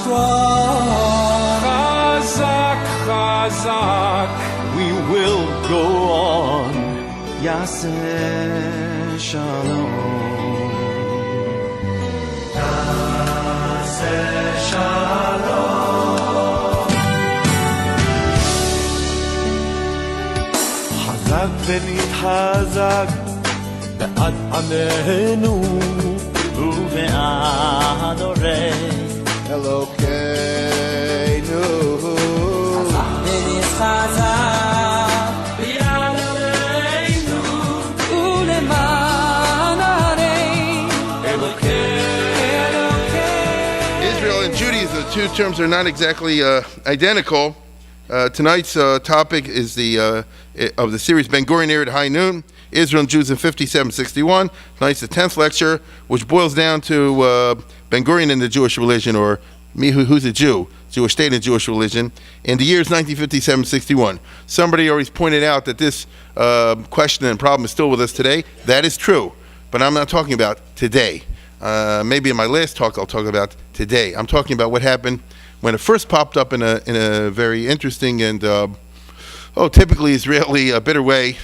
strong. Chazak, chazak, we will go on. Yaseh Shalom. Yaseh Shalom. Chazak ונתחזק בעד עמנו ובעד עורי Elokeinu. ונתחזק ביד עלינו ולמען ערי אלוקינו. Israel and Judaism, the two terms are not exactly identical. Tonight's topic is of the series Ben Gurion aired at high noon, Israel and Jews in 5761. Tonight's the 10th lecture, which boils down to Ben Gurion and the Jewish religion, or who's a Jew, Jewish state and Jewish religion, in the years 1957-61. Somebody always pointed out that this question and problem is still with us today. That is true, but I'm not talking about today. Maybe in my last talk I'll talk about today. I'm talking about what happened when it first popped up in a very interesting and typically Israeli bitter way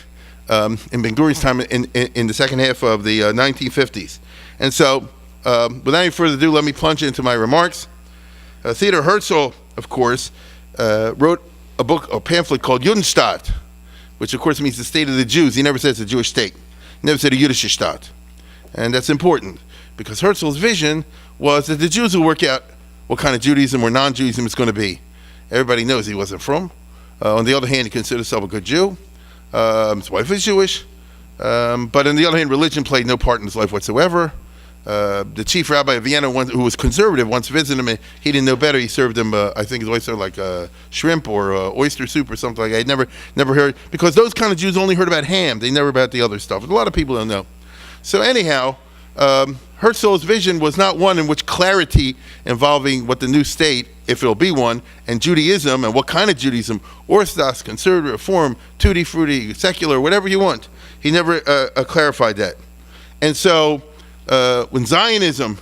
in Ben Gurion's time in the second half of the 1950s. And so, without any further ado, let me plunge into my remarks. Theodor Herzl, of course, wrote a pamphlet called Judenstaat, which of course means the state of the Jews. He never says the Jewish state. He never said a Jüdische Staat. And that's important, because Herzl's vision was that the Jews will work out what kind of Judaism or non-Judaism it's going to be. Everybody knows he wasn't from. On the other hand, he considered himself a good Jew. His wife was Jewish. But on the other hand, religion played no part in his life whatsoever. The chief rabbi of Vienna, who was conservative, once visited him, and he didn't know better. He served him, I think his wife served like shrimp or oyster soup or something like that. I'd never heard, because those kind of Jews only heard about ham. They never about the other stuff. A lot of people don't know. So anyhow, Herzl's vision was not one in which clarity involving what the new state, if it'll be one, and Judaism, and what kind of Judaism, Orthodox, Conservative, Reform, Tutti Frutti, secular, whatever you want. He never clarified that. And so when Zionism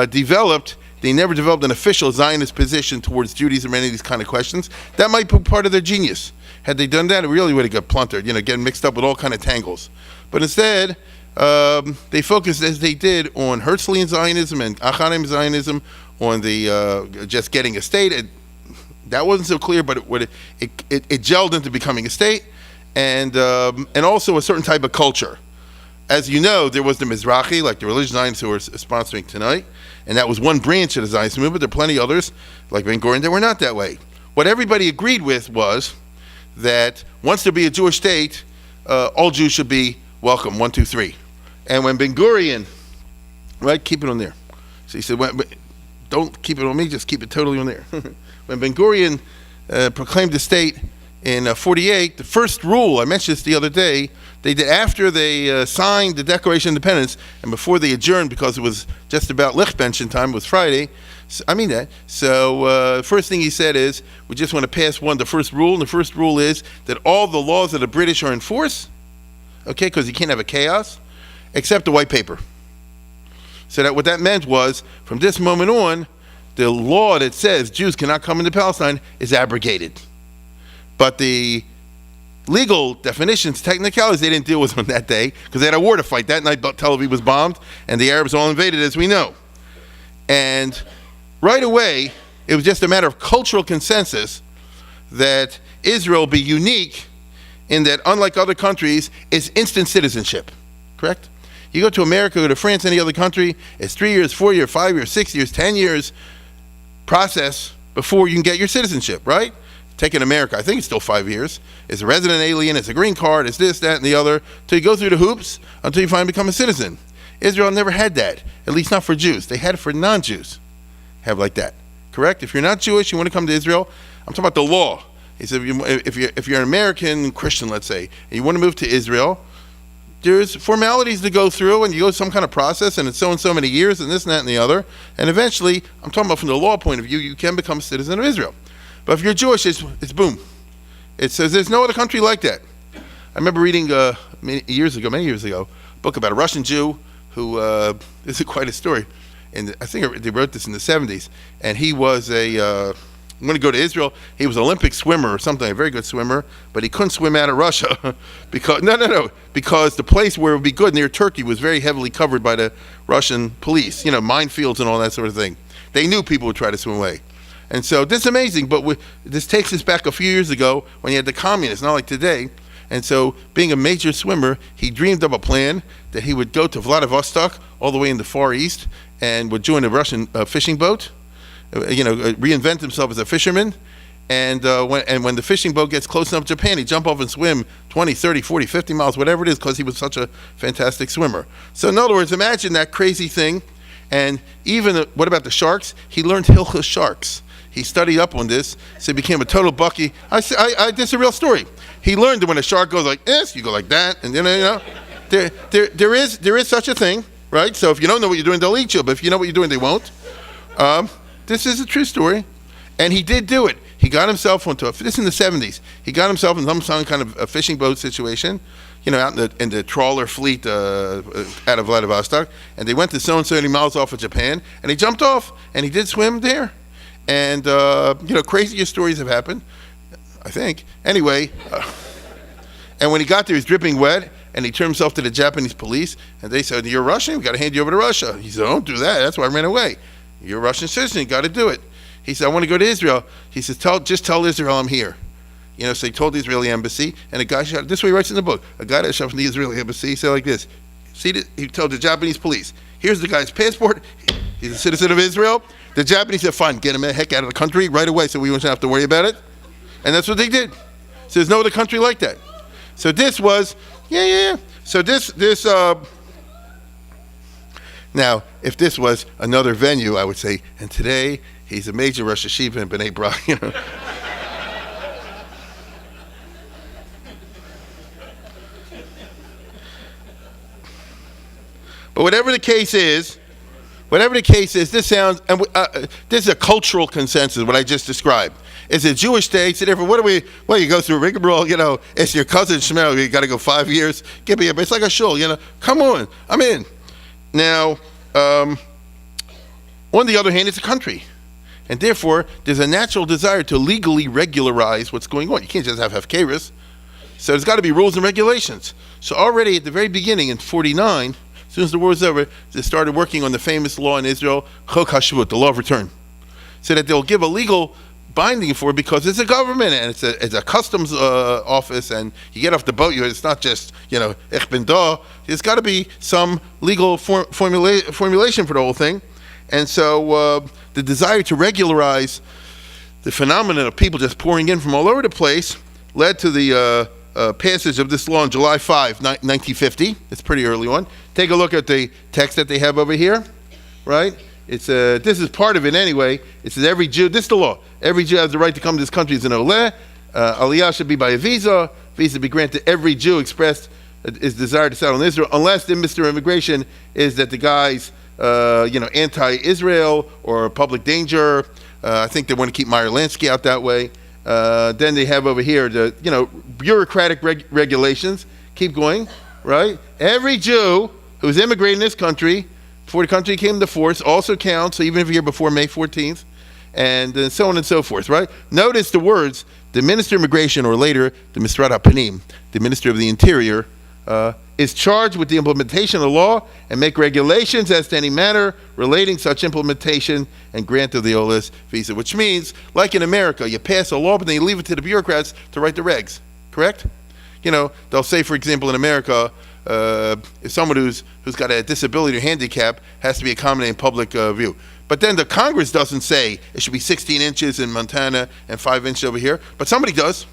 developed, they never developed an official Zionist position towards Judaism or any of these kind of questions. That might be part of their genius. Had they done that, it really would have got plundered, getting mixed up with all kind of tangles. But instead, they focused, as they did, on Herzlian Zionism and Achanim Zionism, on the just getting a state. That wasn't so clear, but it gelled into becoming a state, and also a certain type of culture. As you know, there was the Mizrahi, like the religious Zionists who are sponsoring tonight, and that was one branch of the Zionist movement. There are plenty others, like Ben Gurion, that were not that way. What everybody agreed with was that once there be a Jewish state, all Jews should be welcome, 1, 2, 3. And when Ben Gurion, right, keep it on there. So he said, don't keep it on me, just keep it totally on there. When Ben Gurion proclaimed the state in 48, the first rule, I mentioned this the other day, they did after they signed the Declaration of Independence and before they adjourned, because it was just about Lichtbenchen time, it was Friday. So first thing he said is, we just want to pass the first rule, and the first rule is that all the laws of the British are in force, okay, because you can't have a chaos, except the white paper. So that what that meant was, from this moment on, the law that says Jews cannot come into Palestine is abrogated. But the legal definitions, technicalities, they didn't deal with them that day, because they had a war to fight. That night, Tel Aviv was bombed, and the Arabs all invaded, as we know. And right away, it was just a matter of cultural consensus that Israel be unique in that, unlike other countries, it's instant citizenship. Correct? You go to America, go to France, any other country, it's 3 years, 4 years, 5 years, 6 years, 10 years process before you can get your citizenship, right? Take in America, I think it's still 5 years. It's a resident alien, it's a green card, it's this, that, and the other, till you go through the hoops until you finally become a citizen. Israel never had that, at least not for Jews. They had it for non-Jews, have like that, correct? If you're not Jewish, you want to come to Israel, I'm talking about the law. He said, if you're an American Christian, let's say, and you want to move to Israel, there's formalities to go through, and you go some kind of process, and it's so and so many years, and this and that and the other, and eventually, I'm talking about from the law point of view, you can become a citizen of Israel. But if you're Jewish, it's boom. It says there's no other country like that. I remember reading many years ago, a book about a Russian Jew who, this is quite a story. and I think they wrote this in the 70s, and he was I'm going to go to Israel. He was an Olympic swimmer or something, a very good swimmer, but he couldn't swim out of Russia because the place where it would be good near Turkey was very heavily covered by the Russian police, minefields and all that sort of thing. They knew people would try to swim away. And so this is amazing, but this takes us back a few years ago when you had the communists, not like today. And so being a major swimmer, he dreamed up a plan that he would go to Vladivostok all the way in the Far East and would join a Russian fishing boat, reinvent himself as a fisherman. And when the fishing boat gets close enough to Japan, he'd jump off and swim 20, 30, 40, 50 miles, whatever it is, because he was such a fantastic swimmer. So in other words, imagine that crazy thing. And even, what about the sharks? He learned Hilchos sharks. He studied up on this, so he became a total bucky. This is a real story. He learned that when a shark goes like this, you go like that, and there is such a thing, right? So if you don't know what you're doing, they'll eat you, but if you know what you're doing, they won't. This is a true story, and he did do it. He got himself this in the 70s. He got himself in some kind of a fishing boat situation, out in the trawler fleet out of Vladivostok, and they went to so and so many miles off of Japan, and he jumped off, and he did swim there. And, crazier stories have happened, I think. Anyway, and when he got there, he was dripping wet, and he turned himself to the Japanese police, and they said, "You're Russian? We got to hand you over to Russia." He said, "Don't do that. That's why I ran away. You're a Russian citizen. You got to do it." He said, "I want to go to Israel." He says, just tell Israel I'm here." So he told the Israeli embassy, and a guy shot, this way he writes in the book, a guy that shot from the Israeli embassy, he said like this. He told the Japanese police, "Here's the guy's passport. He's a citizen of Israel." The Japanese said, "Fine, get him the heck out of the country right away so we won't have to worry about it." And that's what they did. So there's no other country like that. So this was, So now, if this was another venue, I would say, and today he's a major Rosh Hashiva in B'nai Brak, But whatever the case is, this sounds, and this is a cultural consensus, what I just described. It's a Jewish state, so therefore, you go through a rigmarole, it's your cousin Shmuel, you got to go 5 years, give me it's like a shul, come on, I'm in. Now, on the other hand, it's a country. And therefore, there's a natural desire to legally regularize what's going on. You can't just have hefkeris. So there's got to be rules and regulations. So already at the very beginning in 49, as soon as the war was over, they started working on the famous law in Israel, Chok HaShavut, the law of return, so that they'll give a legal binding for it because it's a government and it's a customs office, and you get off the boat, it's not just, ich bin da. There's got to be some legal formulation for the whole thing. And so the desire to regularize the phenomenon of people just pouring in from all over the place led to the passage of this law on July 5, 1950. It's pretty early on. Take a look at the text that they have over here, right? This is part of it anyway. It says every Jew, this is the law, every Jew has the right to come to this country as an oleh. Aliyah should be by a visa. Visa be granted to every Jew expressed his desire to settle in Israel, unless the Mr. Immigration is that the guy's anti-Israel or public danger. I think they want to keep Meyer Lansky out that way. Then they have over here the bureaucratic regulations. Keep going, right? Every Jew who's immigrated in this country before the country came to force also counts. So even if you're here before May 14th, and so on and so forth, right? Notice the words: the Minister of Immigration, or later the Misrat HaPanim, the Minister of the Interior, is charged with the implementation of the law and make regulations as to any matter relating such implementation and grant of the OLS visa. Which means, like in America, you pass a law, but then you leave it to the bureaucrats to write the regs, correct? They'll say, for example, in America, if someone who's got a disability or handicap has to be accommodated in public view. But then the Congress doesn't say it should be 16 inches in Montana and 5 inches over here, but somebody does.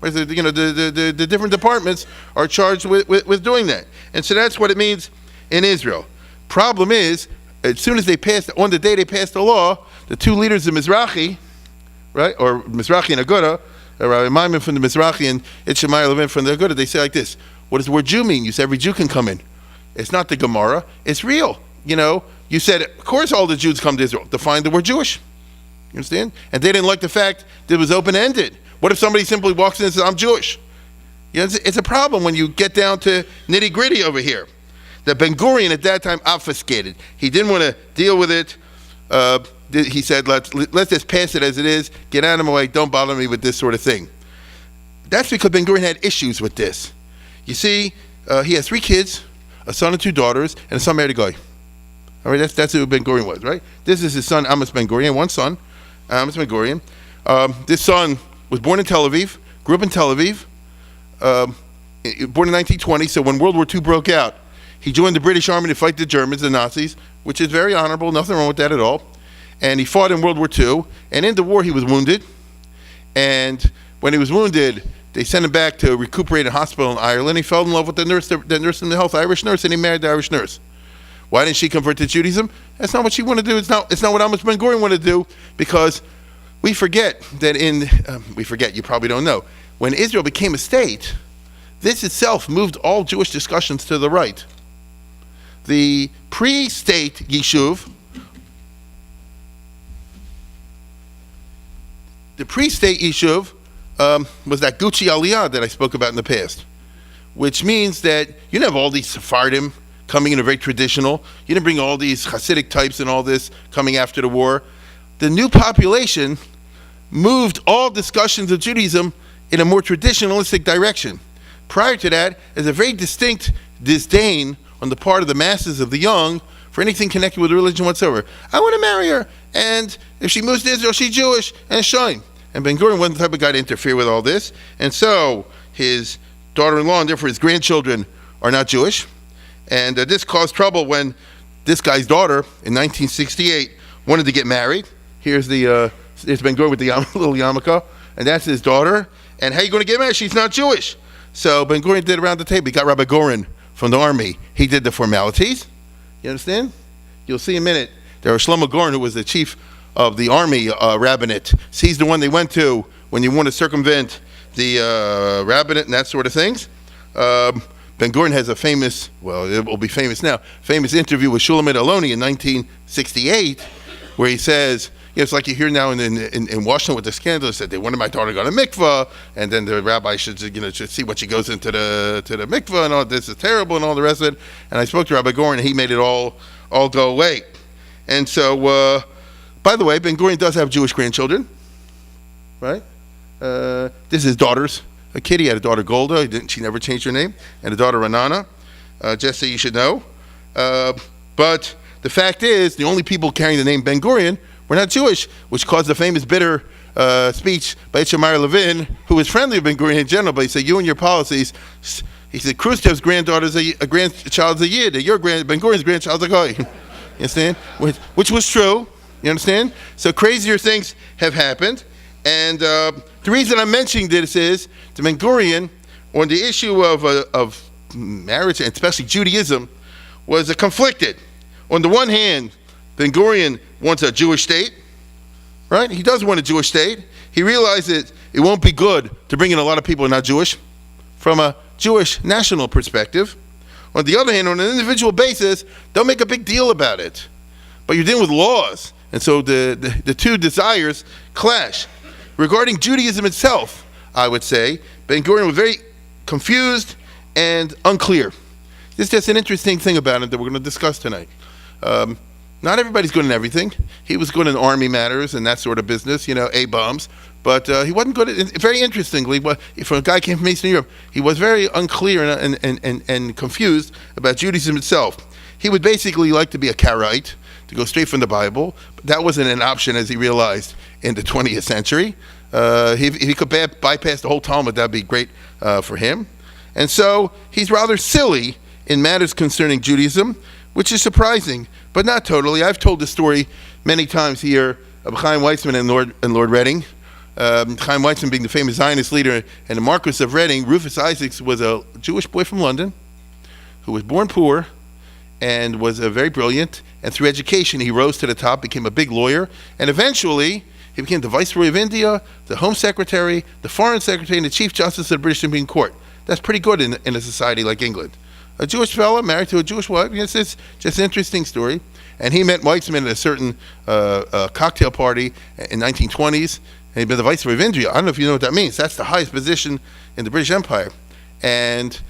The different departments are charged with doing that. And so that's what it means in Israel. Problem is, as soon as on the day they passed the law, the two leaders of Mizrahi, right, or Mizrahi and Aguda, Rabbi Maimon from the Mizrahi and Itchamai Levin from the Aguda, they say like this: what does the word Jew mean? You say every Jew can come in. It's not the Gemara, it's real. You said, of course all the Jews come to Israel. Define the word Jewish. You understand? And they didn't like the fact that it was open-ended. What if somebody simply walks in and says, I'm Jewish? It's a problem when you get down to nitty-gritty over here. that Ben Gurion at that time obfuscated. He didn't want to deal with it. He said, let's just pass it as it is, get out of my way, don't bother me with this sort of thing. That's because Ben Gurion had issues with this. You see, he has 3 kids, a son and 2 daughters, and a son married a guy. All right, that's who Ben Gurion was, right? This is his son, AMOS Ben Gurion, one son, AMOS Ben Gurion. This son was born in Tel Aviv, grew up in Tel Aviv, born in 1920, so when World War II broke out, he joined the British Army to fight the Germans, the Nazis, which is very honorable, nothing wrong with that at all. And he fought in World War II, and in the war he was wounded. And when he was wounded, they sent him back to recuperate in a hospital in Ireland. He fell in love with the nurse in the health, Irish nurse, and he married the Irish nurse. Why didn't she convert to Judaism? That's not what she wanted to do. It's not what AMOS Ben Gurion wanted to do, because we forget that you probably don't know, when Israel became a state, this itself moved all Jewish discussions to the right. The pre-state Yishuv, was that Gucci Aliyah that I spoke about in the past, which means that you didn't have all these Sephardim coming in a very traditional. You didn't bring all these Hasidic types and all this coming after the war. The new population moved all discussions of Judaism in a more traditionalistic direction. Prior to that, there's a very distinct disdain on the part of the masses of the young for anything connected with religion whatsoever. I want to marry her, and if she moves to Israel, she's Jewish, and shine. And Ben Gurion wasn't the type of guy to interfere with all this, and so his daughter-in-law and therefore his grandchildren are not Jewish, and this caused trouble when this guy's daughter in 1968 wanted to get married. Here's Ben Gurion with the little yarmulke, and that's his daughter. And how are you going to get married? She's not Jewish. So Ben Gurion did around the table. He got Rabbi GOREN from the army. He did the formalities. You understand? You'll see in a minute. There was Shlomo GOREN, who was the chief of the army rabbinate. So he's the one they went to when you want to circumvent the rabbinate and that sort of things. Ben Gurion has a famous, well, it will be famous now, famous interview with Shulamit Aloni in 1968, where he says, it's like you hear now in Washington with the scandal, that they wanted my daughter to go to mikvah, and then the rabbi should see what she goes into the mikvah, and all this is terrible, and all the rest of it. And I spoke to Rabbi GOREN, and he made it all go away. And so, by the way, Ben Gurion does have Jewish grandchildren, right? This is his daughters. A kid, he had a daughter Golda, she never changed her name, and a daughter Ranana, just so you should know. But the fact is, the only people carrying the name Ben Gurion were not Jewish, which caused the famous bitter speech by LEVIN, who was friendly with Ben Gurion in general, but he said, you and your policies, he said, Khrushchev's granddaughter's a grandchild's a Yid, Ben Gurion's grandchild's a Goy. You understand? Which was true, you understand? So crazier things have happened, and the reason I'm mentioning this is, to Ben Gurion, on the issue of marriage, and especially Judaism, was conflicted. On the one hand, Ben Gurion wants a Jewish state, right? He does want a Jewish state. He realizes it won't be good to bring in a lot of people who are not Jewish from a Jewish national perspective. On the other hand, on an individual basis, don't make a big deal about it. But you're dealing with laws, and so the two desires clash. Regarding Judaism itself, I would say, Ben Gurion was very confused and unclear. This is just an interesting thing about it that we're going to discuss tonight. Not everybody's good in everything. He was good in army matters and that sort of business, A-bombs. But he wasn't good at, very interestingly, for a guy who came from Eastern Europe, he was very unclear and confused about Judaism itself. He would basically like to be a Karaite, to go straight from the Bible. But that wasn't an option, as he realized, in the 20th century. If he could bypass the whole Talmud, that'd be great for him. And so he's rather silly in matters concerning Judaism, which is surprising, but not totally. I've told this story many times here of Chaim Weizmann and Lord Reading. Chaim Weizmann being the famous Zionist leader, and the Marquis of Reading, Rufus Isaacs, was a Jewish boy from London who was born poor and was very brilliant. And through education, he rose to the top, became a big lawyer, and eventually he became the Viceroy of India, the Home Secretary, the Foreign Secretary, and the Chief Justice of the British Supreme Court. That's pretty good in a society like England. A Jewish fellow married to a Jewish wife. It's just an interesting story. And he met Weizmann at a certain cocktail party in 1920s, and he'd been the Viceroy of India. I don't know if you know what that means. That's the highest position in the British Empire. And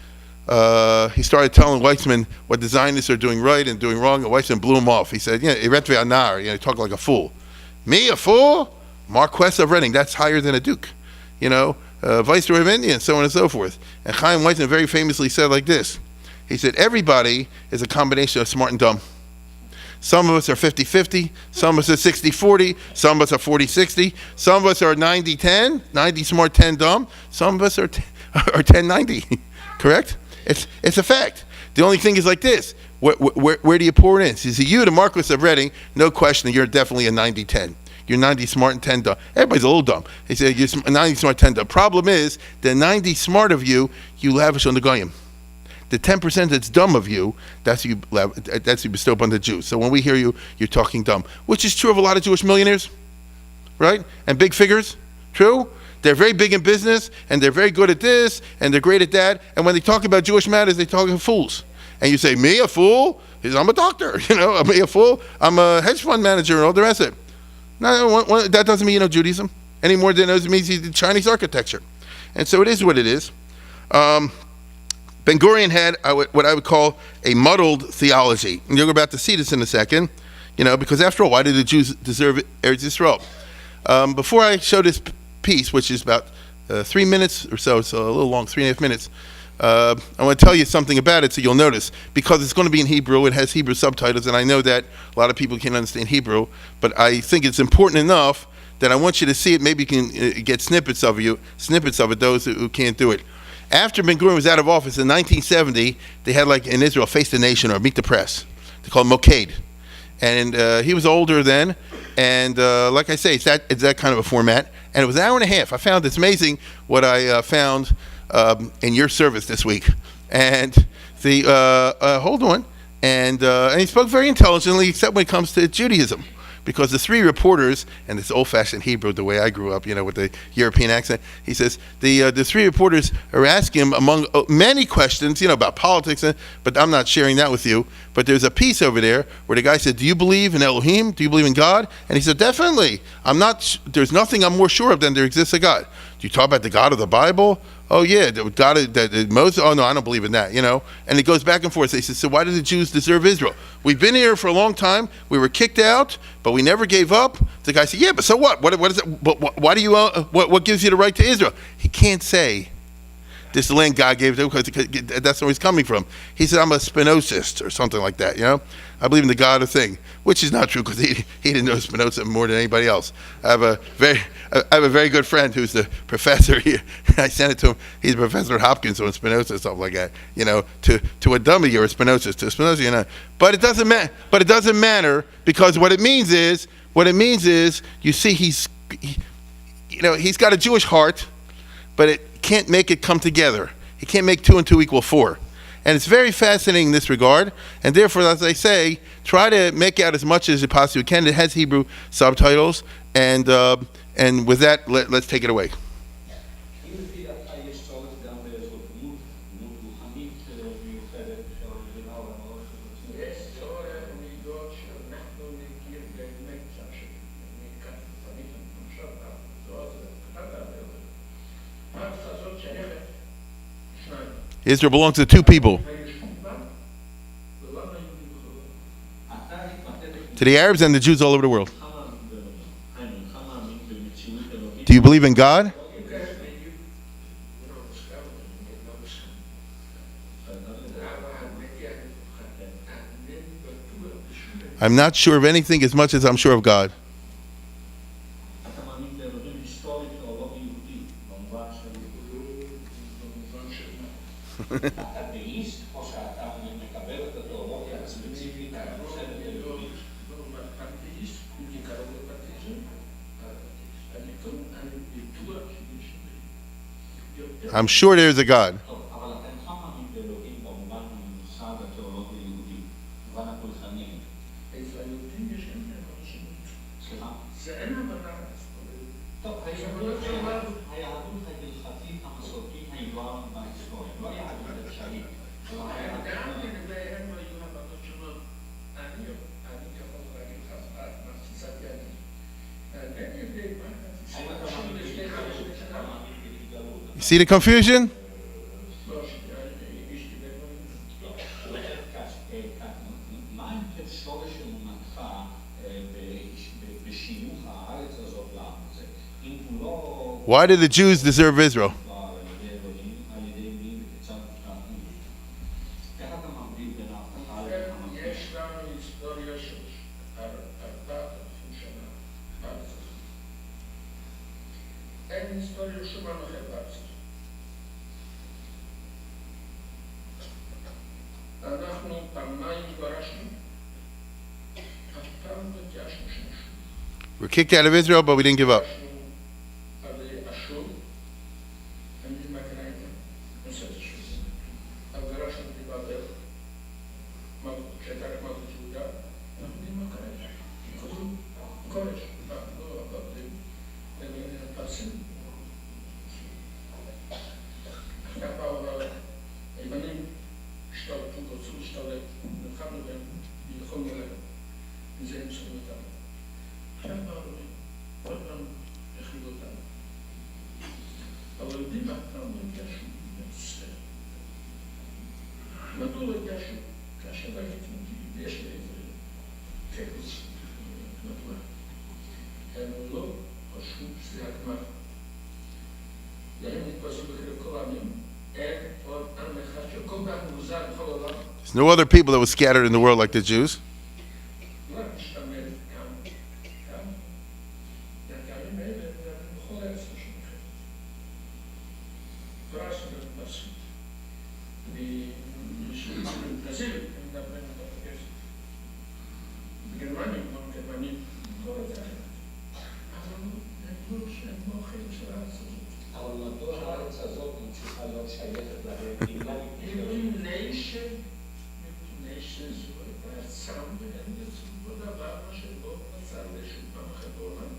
he started telling Weizmann what the Zionists are doing right and doing wrong, and Weizmann blew him off. He said, Eretve Anar, he talked like a fool. Me, a fool? Marquess of Reading, that's higher than a duke. Viceroy of India, and so on and so forth. And Chaim Weizmann very famously said like this. He said, everybody is a combination of smart and dumb. Some of us are 50-50, some of us are 60-40, some of us are 40-60, some of us are 90-10, 90 smart, 10 dumb, some of us are 10-90, correct? It's a fact. The only thing is like this, where do you pour it in? So you, the Marquess of Reading, no question, you're definitely a 90-10. You're 90 smart and 10 dumb. Everybody's a little dumb. He said, you're 90 smart, 10 dumb. Problem is, the 90 smart of you lavish on the goyim. The 10% that's dumb of you, that's you bestow upon the Jews. So when we hear you, you're talking dumb, which is true of a lot of Jewish millionaires, right? And big figures, true? They're very big in business, and they're very good at this, and they're great at that. And when they talk about Jewish matters, they talk of fools. And you say, me, a fool? He says, I'm a doctor, me, a fool? I'm a hedge fund manager and all the rest of it. No, that doesn't mean you know Judaism any more than it means you did Chinese architecture. And so it is what it is. Ben Gurion had what I would call a muddled theology. And you're about to see this in a second, because after all, why did the Jews deserve Eretz Yisrael? Before I show this piece, which is about 3 minutes or so a little long, 3.5 minutes, I want to tell you something about it so you'll notice. Because it's going to be in Hebrew, it has Hebrew subtitles, and I know that a lot of people can't understand Hebrew, but I think it's important enough that I want you to see it. Maybe you can get snippets of it, those who can't do it. After Ben Gurion was out of office in 1970, they had like in Israel, Face the Nation or Meet the Press. They call him Mokaid. And he was older then. And like I say, it's that kind of a format. And it was an hour and a half. I found it's amazing what I found in your service this week. And hold on. And he spoke very intelligently, except when it comes to Judaism. Because the three reporters, and it's old-fashioned Hebrew, the way I grew up, with the European accent, he says, the three reporters are asking him, among many questions, about politics, but I'm not sharing that with you. But there's a piece over there where the guy said, do you believe in Elohim? Do you believe in God? And he said, definitely. There's nothing I'm more sure of than there exists a God. Do you talk about the God of the Bible? Oh, yeah, the God of Moses? Oh, no, I don't believe in that, And it goes back and forth. He says, so why do the Jews deserve Israel? We've been here for a long time. We were kicked out, but we never gave up. The guy said, yeah, but so what? What is it? Why do you? What gives you the right to Israel? He can't say this land God gave to him because that's where he's coming from. He said, I'm a Spinozist or something like that, I believe in the God of thing, which is not true because he didn't know Spinoza more than anybody else. I have a very good friend who's the professor here. I sent it to him. He's a professor at Hopkins on Spinoza and stuff like that. To a dummy, you're a Spinozist. To a Spinoza, But it doesn't matter. But it doesn't matter because what it means is, you see, he's got a Jewish heart, but it can't make it come together. He can't make 2 and 2 equal 4. And it's very fascinating in this regard. And therefore, as I say, try to make out as much as you possibly can. It has Hebrew subtitles. And with that, let's take it away. Israel belongs to 2 people. To the Arabs and the Jews all over the world. Do you believe in God? I'm not sure of anything as much as I'm sure of God. I'm sure there's a God. See the confusion? מה עם שורש אמונתך בשיוך הארץ הזאת לעם הזה? אם הוא לא... Why did the Jews deserve Israel? יש לנו היסטוריה של 4,000 שנה בארץ הזאת. אין היסטוריה שום עם אחר בארץ הזאת. אנחנו פעמיים גורשנו, אף פעם לא התייאשנו שמשהו. We're kicked out of Israel, but we didn't give up. על אשור, אני מכירה את זה, נושא את השור. אבל גורשנו בבבל, כשהייתה רק מלכות יהודה, אנחנו יודעים מה קרה. חזרו, גורש, לא הבבלים, אלא הפרסים. אחר כך באו היוונים, השתלטו, רצו להשתלט, נלחמנו בהם, נלחמנו להם, מזה הם שמים אותם. עכשיו באו להם, עוד פעם החילו אותם. אבל יודעים, אף פעם לא התייאשו במדינת ישראל. מדוע לא התייאשו? כאשר יש לי איזה טקס, מדוע? הם לא חשבו שזה הגמר. להם נתפסו בקרב כל העמים, אין עוד עם אחד שכל כך מוזר בכל העולם. There's no other people that were scattered in the world like the Jews. לא רק משתמל גם הימים האלה בכל ארץ נושאים אחרת. פרסנו בפרסים. בברזיל, הם מדברים על הפרסים. בגרמניה, כמו גרמנים, כל את זה אחרת. אבל הם לא חלק של הארץ הזאת. אבל מדוע הארץ הזאת ממשיכה להיות שייכת להם? nation זו הייתה עצם והם יצאו בדבר מה שלא מצא לשום פעם אחת בעולם.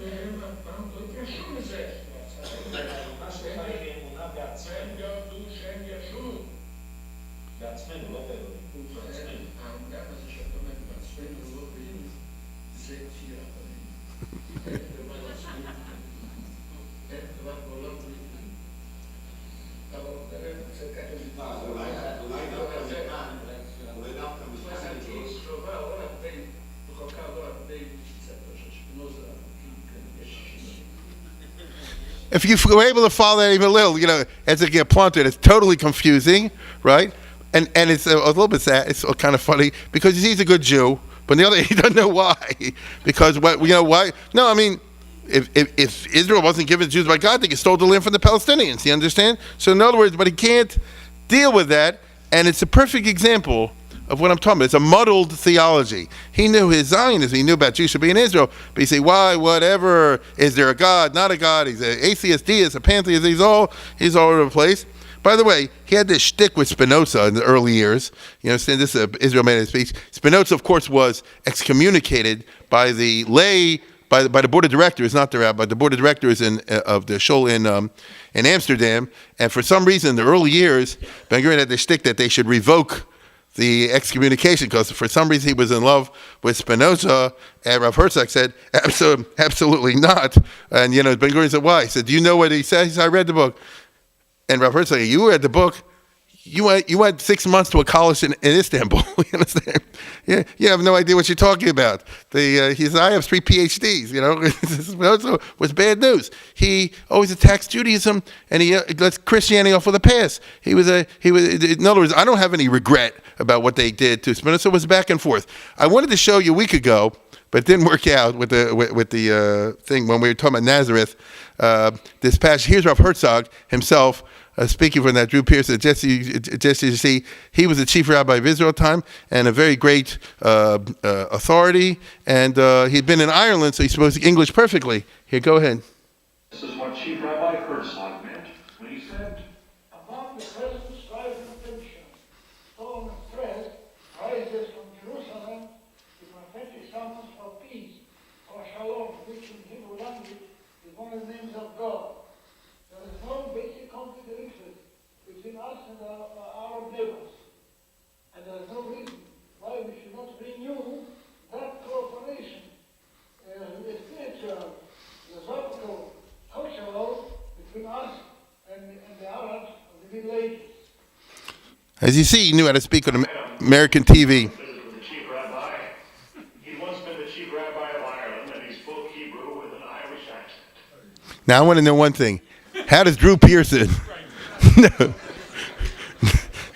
והם אף פעם לא התיישו מזה. מה שלך היא אמונה בעצמנו. הם ידעו שהם ישו. בעצמנו, לא באלוהים. בעצמנו. העמדה הזה שאתה אומר בעצמנו לא באלוהים, זה כפייה עליהם. אין דבר בעולם בלי אלוהים. אבל זה ככה אולי If you were able to follow that even a little, as it get planted, it's totally confusing, right? And it's a little bit sad. It's kind of funny because he's a good Jew, but on the other, he doesn't know why. Because why? No, I mean, if Israel wasn't given to Jews by God, they stole the land from the Palestinians. You understand? So in other words, but he can't deal with that, and it's a perfect example of what I'm talking about. It's a muddled theology. He knew his Zionism. He knew about Jews should be in Israel. But you say, why, whatever, is there a God, not a God? He's an atheist, deist, a pantheist. He's all over the place. By the way, he had this shtick with Spinoza in the early years. You understand? This is Israel made his speech. Spinoza, of course, was excommunicated by the lay, by the board of directors, not the rabbi, the board of directors of the shul in Amsterdam. And for some reason, in the early years, Ben Gurion had this shtick that they should revoke the excommunication, because for some reason he was in love with Spinoza, and Rav Herzog said, absolutely not. And Ben Gurion said, why? He said, do you know what he said? He said, I read the book. And Rav Herzog said, you read the book? You went 6 months to a college in Istanbul. You understand? Yeah, you have no idea what you're talking about. He said, I have 3 PhDs. Spinoza was bad news. He always attacks Judaism, and he lets Christianity off with a pass. He was. In other words, I don't have any regret about what they did to Spinoza. It was back and forth. I wanted to show you a week ago, but it didn't work out with the thing when we were talking about Nazareth. This passage, here's Rav Herzog himself. Speaking from that Drew Pierce, just you see, he was the chief rabbi of Israel at the time and a very great authority. And he'd been in Ireland, so he spoke English perfectly. Here, go ahead. This is what Chief Rabbi Herzog meant when he said, among the present strife and tension, storm and threat rises from Jerusalem the prophetic summons for peace, or shalom, which in Hebrew language is one of the names of God. There is no basic conflict of interest between us and our neighbors. And there is no reason why we should not renew that cooperation, the spiritual, philosophical, cultural, between us and the Arabs of the Middle Ages. As you see, he knew how to speak on American TV. With the chief rabbi. He'd once been the chief rabbi of Ireland, and he spoke Hebrew with an Irish accent. Now I want to know one thing: how does Drew Pearson? No.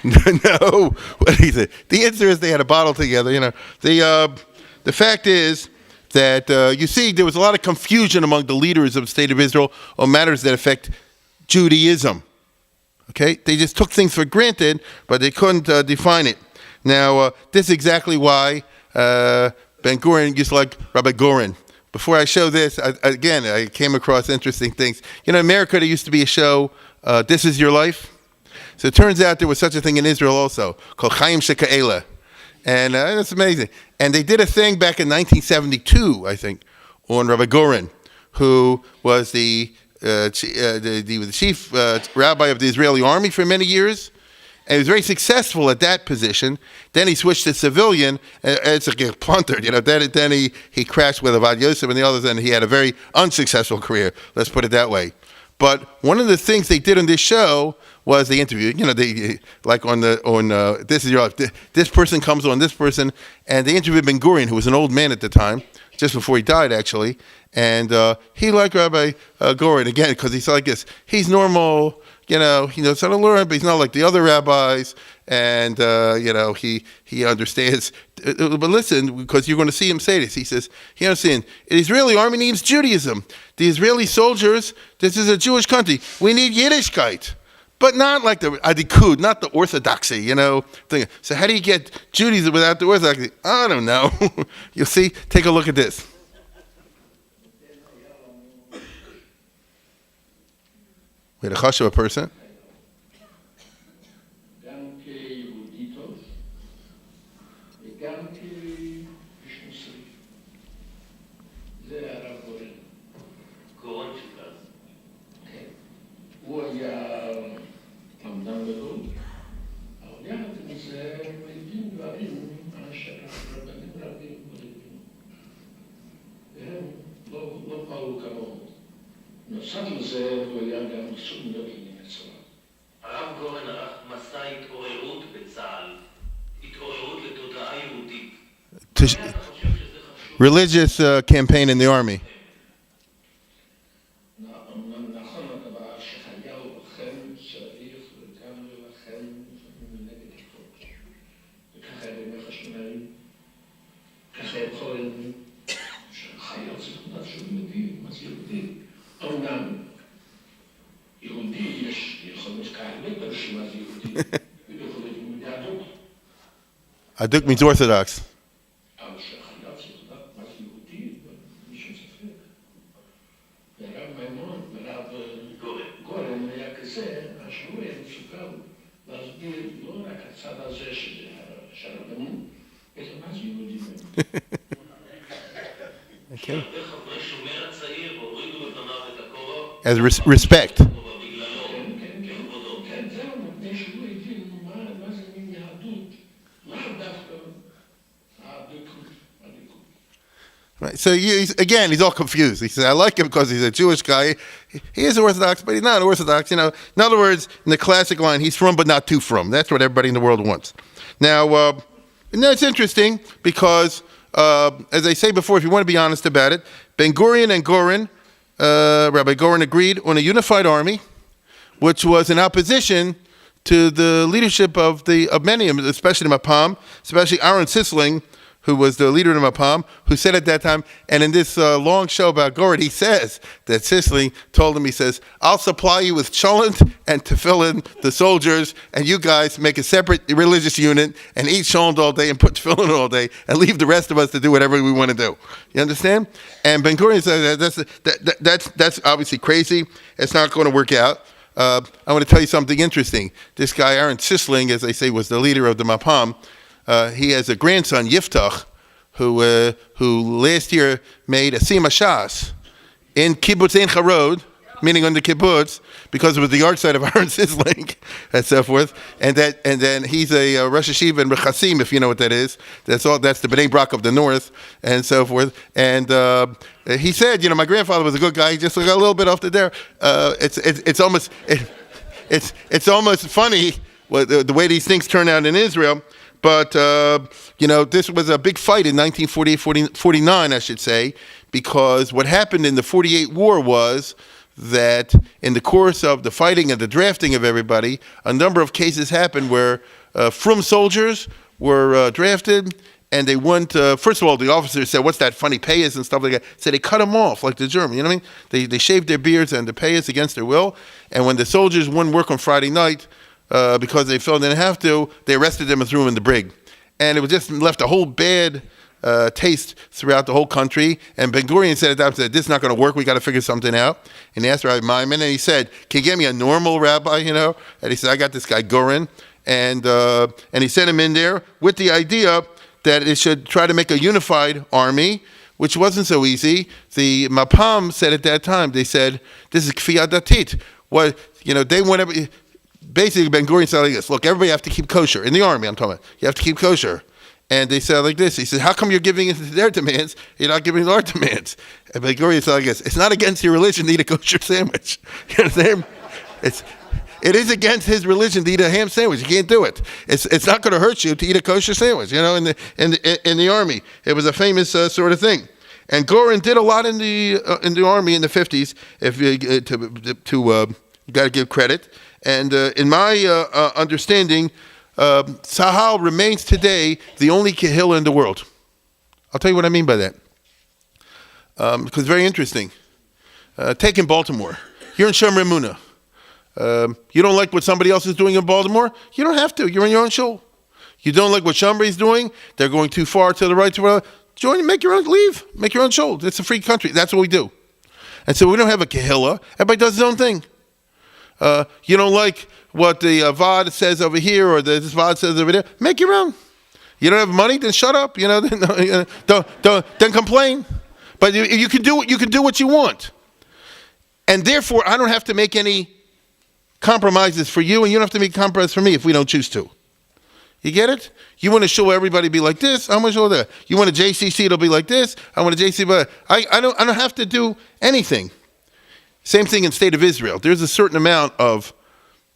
No, what he said. The answer is they had a bottle together. The fact is that you see there was a lot of confusion among the leaders of the state of Israel on matters that affect Judaism. Okay, they just took things for granted, but they couldn't define it. Now this is exactly why Ben Gurion used to like Rabbi GOREN. Before I show this, I came across interesting things. In America, there used to be a show, This Is Your Life. So it turns out there was such a thing in Israel also, called Chaim Sheka'ela. And that's amazing. And they did a thing back in 1972, I think, on Rabbi GOREN, who was the chief rabbi of the Israeli army for many years. And he was very successful at that position. Then he switched to civilian. It's like a punter, Then he crashed with Avad Yosef and the others, and he had a very unsuccessful career. Let's put it that way. But one of the things they did on this show was they interviewed, they like on This Is Your Life. This person comes on, this person, and they interviewed Ben Gurion, who was an old man at the time, just before he died, actually. And he liked Rabbi GOREN again because he's like this. He's normal, he knows how to learn, but he's not like the other rabbis. And he understands. But listen, because you're going to see him say this. He says, he understands. The Israeli army needs Judaism. The Israeli soldiers, this is a Jewish country. We need Yiddishkeit. But not like the Adikud, not the orthodoxy, thing. So how do you get Judaism without the orthodoxy? I don't know. You'll see. Take a look at this. We had a chush of a person. הוא היה עמדן גדול, אבל יחד עם זה הוא הבין דברים שרבנים רבים הבינו. והם לא פעלו כמוהו. נוסף לזה הוא היה גם סוג גרעיני אצלו. הרב גורן ערך מסע התעוררות בצה"ל, התעוררות לתודעה יהודית. Religious campaign in the army. Aduk means Orthodox. Okay. As respect. Right. So he's all confused. He says, I like him because he's a Jewish guy. He is Orthodox, but he's not Orthodox. In other words, in the classic line, he's from but not too from. That's what everybody in the world wants. Now, it's interesting because, as I say before, if you want to be honest about it, Ben Gurion and GOREN, Rabbi GOREN agreed on a unified army, which was in opposition to the leadership of many, especially the Mapam, especially Aaron Sisling, who was the leader of the Mapam, who said at that time, and in this long show about GOREN, he says that Sisling told him, he says, I'll supply you with cholent and tefillin, the soldiers, and you guys make a separate religious unit and eat cholent all day and put tefillin all day and leave the rest of us to do whatever we want to do. You understand? And Ben Gurion said that's obviously crazy. It's not going to work out. I want to tell you something interesting. This guy, Aaron Sisling, as they say, was the leader of the Mapam. He has a grandson, Yiftach, who last year made a Sima Shas in Kibbutz Ein Charod, meaning on the kibbutz, because it was the yard site of Aaron Sisling, and so forth. And then he's a Rosh Hashiva in Rechasim, if you know what that is. That's the Bnei Brak of the north, and so forth. And he said, my grandfather was a good guy. He just got a little bit off the there. It's almost funny the way these things turn out in Israel. But, this was a big fight in 1948-49, I should say, because what happened in the 48 war was that in the course of the fighting and the drafting of everybody, a number of cases happened where from soldiers were drafted, and they went, first of all, the officers said, what's that funny payas and stuff like that. So they cut them off, like the German, you know what I mean? They shaved their beards and the payas against their will, and when the soldiers wouldn't work on Friday night, because they felt they didn't have to, they arrested them and threw them in the brig. And it was just left a whole bad taste throughout the whole country. And Ben Gurion said at that time, this is not going to work, we got to figure something out. And he asked Rabbi Maimon, and he said, can you get me a normal rabbi, And he said, I got this guy, GOREN. And he sent him in there with the idea that it should try to make a unified army, which wasn't so easy. The Mapam said at that time, they said, this is kfiyat datit. What, they want basically Ben Gurion said like this, look, everybody have to keep kosher. In the army, I'm talking about. You have to keep kosher. And they said like this, he said, how come you're giving in to their demands, you're not giving our demands? And Ben Gurion said like this, it's not against your religion to eat a kosher sandwich. You understand? It is against his religion to eat a ham sandwich. You can't do it. It's not going to hurt you to eat a kosher sandwich. In the army, it was a famous sort of thing. And GOREN did a lot in the army in the 50s. If you you got to give credit. And in my understanding, Sahal remains today the only kehillah in the world. I'll tell you what I mean by that. Because it's very interesting. Take in Baltimore. You're in Shomer Emunah. You don't like what somebody else is doing in Baltimore? You don't have to. You're in your own shul. You don't like what somebody's doing? They're going too far to the right, to the left. Join, make your own, leave. Make your own shul. It's a free country. That's what we do. And so we don't have a kehillah. Everybody does his own thing. You don't like what the Vod says over here or this Vod says over there? Make your own. You don't have money? Then shut up. Don't complain. But you can do what you want. And therefore, I don't have to make any compromises for you, and you don't have to make compromises for me if we don't choose to. You get it? You want to show everybody be like this, I'm going to show that. You want a JCC, it'll be like this. I want a JCC, but I don't have to do anything. Same thing in State of Israel. There's a certain amount of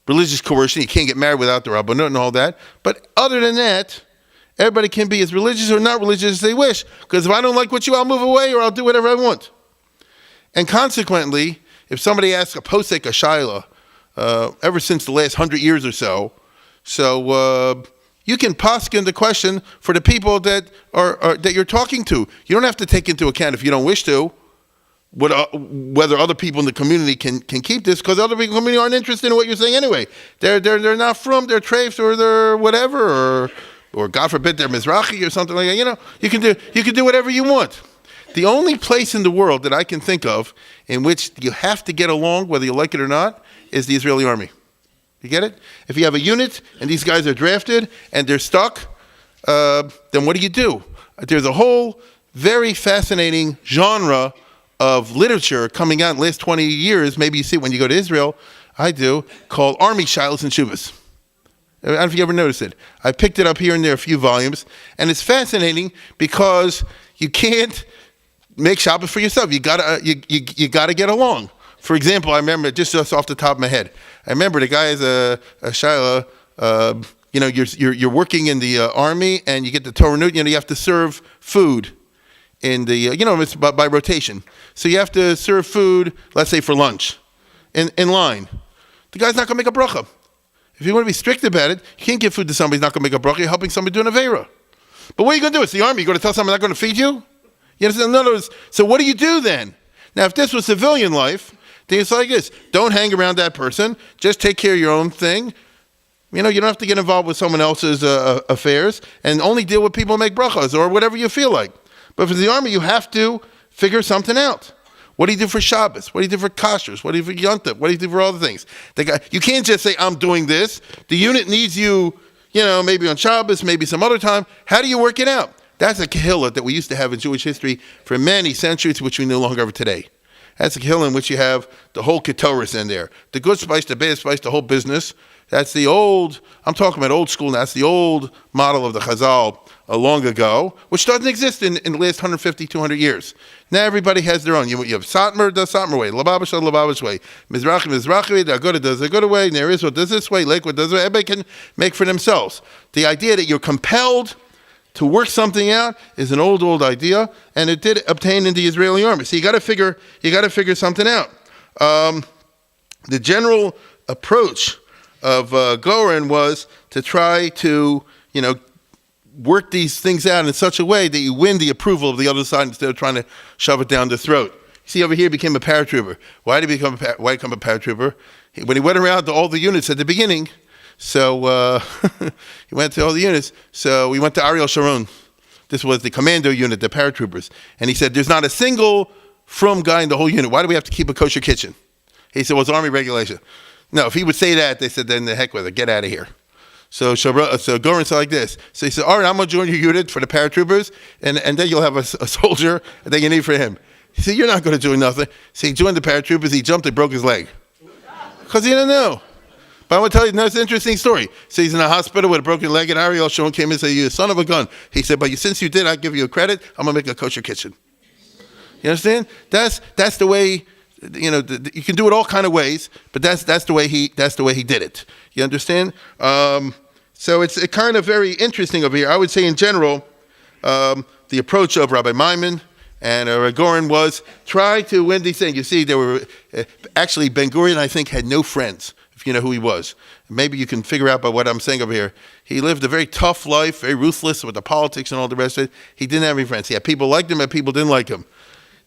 religious coercion. You can't get married without the rabbanut and all that. But other than that, everybody can be as religious or not religious as they wish. Because if I don't like what you, I'll move away or I'll do whatever I want. And consequently, if somebody asks a posek, a shaila, ever since the last 100 years or so, you can poskin the question for the people that that you're talking to. You don't have to take into account, if you don't wish to, whether other people in the community can keep this, because other people in the community aren't interested in what you're saying anyway. They're not from, they're treifs, or they're whatever, or God forbid they're Mizrahi or something like that. You can do whatever you want. The only place in the world that I can think of in which you have to get along, whether you like it or not, is the Israeli army. You get it? If you have a unit and these guys are drafted and they're stuck, then what do? There's a whole very fascinating genre of literature coming out in the last 20 years. Maybe you see it when you go to Israel. I do, called Army Shilas and Shuvas. I don't know if you ever noticed it. I picked it up here and there, a few volumes, and it's fascinating because you can't make Shabbos for yourself. You gotta get along. For example, I remember just off the top of my head. I remember the guy is a Shaila. You're working in the army and you get the Torah. You have to serve food in the it's by rotation. So you have to serve food, let's say for lunch, in line. The guy's not going to make a bracha. If you want to be strict about it, you can't give food to somebody who's not going to make a bracha. You're helping somebody do an avera. But what are you going to do? It's the army. You're going to tell someone they're not going to feed you? You understand? In other words, so what do you do then? Now, if this was civilian life, then it's like this. Don't hang around that person. Just take care of your own thing. You don't have to get involved with someone else's affairs, and only deal with people who make brachas or whatever you feel like. But for the army, you have to figure something out. What do you do for Shabbos? What do you do for kashrus? What do you do for Yontif? What do you do for all the things? You can't just say, I'm doing this. The unit needs you, maybe on Shabbos, maybe some other time. How do you work it out? That's a kehillah that we used to have in Jewish history for many centuries, which we no longer have today. That's a kehillah in which you have the whole ketoris in there. The good spice, the bad spice, the whole business. That's the old, I'm talking about old school, that's the old model of the Chazal long ago, which doesn't exist in the last 150, 200 years. Now everybody has their own. You have Satmar does Satmar way, Lubavitch does Lubavitch way, Mizrachi way, the Aguda does the Aguda way, Ner Israel does this way, Lakewood does it. Everybody can make for themselves. The idea that you're compelled to work something out is an old idea, and it did obtain in the Israeli army. So you got to figure something out. The general approach of GOREN was to try to, work these things out in such a way that you win the approval of the other side instead of trying to shove it down the throat. You see, over here, he became a paratrooper. Why did he become a paratrooper? When he went around to all the units at the beginning, so he went to all the units. So we went to Ariel Sharon. This was the commando unit, the paratroopers. And he said, there's not a single from guy in the whole unit. Why do we have to keep a kosher kitchen? He said, well, it's Army regulation. No, if he would say that, they said, then the heck with it, get out of here. So GOREN said like this. So he said, all right, I'm going to join your unit for the paratroopers, and then you'll have a soldier that you need for him. He said, you're not going to join nothing. So he joined the paratroopers, he jumped and broke his leg. Because he didn't know. But I want to tell you, that's an interesting story. So he's in a hospital with a broken leg, and Ariel Sharon came in and said, you're a son of a gun. He said, but since you did, I'll give you a credit. I'm going to make a kosher kitchen. You understand? That's the way, you can do it all kind of ways, but that's the way he did it. You understand? So it's kind of very interesting over here. I would say in general, the approach of Rabbi Maimon and GOREN was try to win these things. You see, there were actually Ben Gurion, I think, had no friends. If you know who he was, maybe you can figure out by what I'm saying over here. He lived a very tough life, very ruthless with the politics and all the rest of it. He didn't have any friends. He had people liked him and people didn't like him.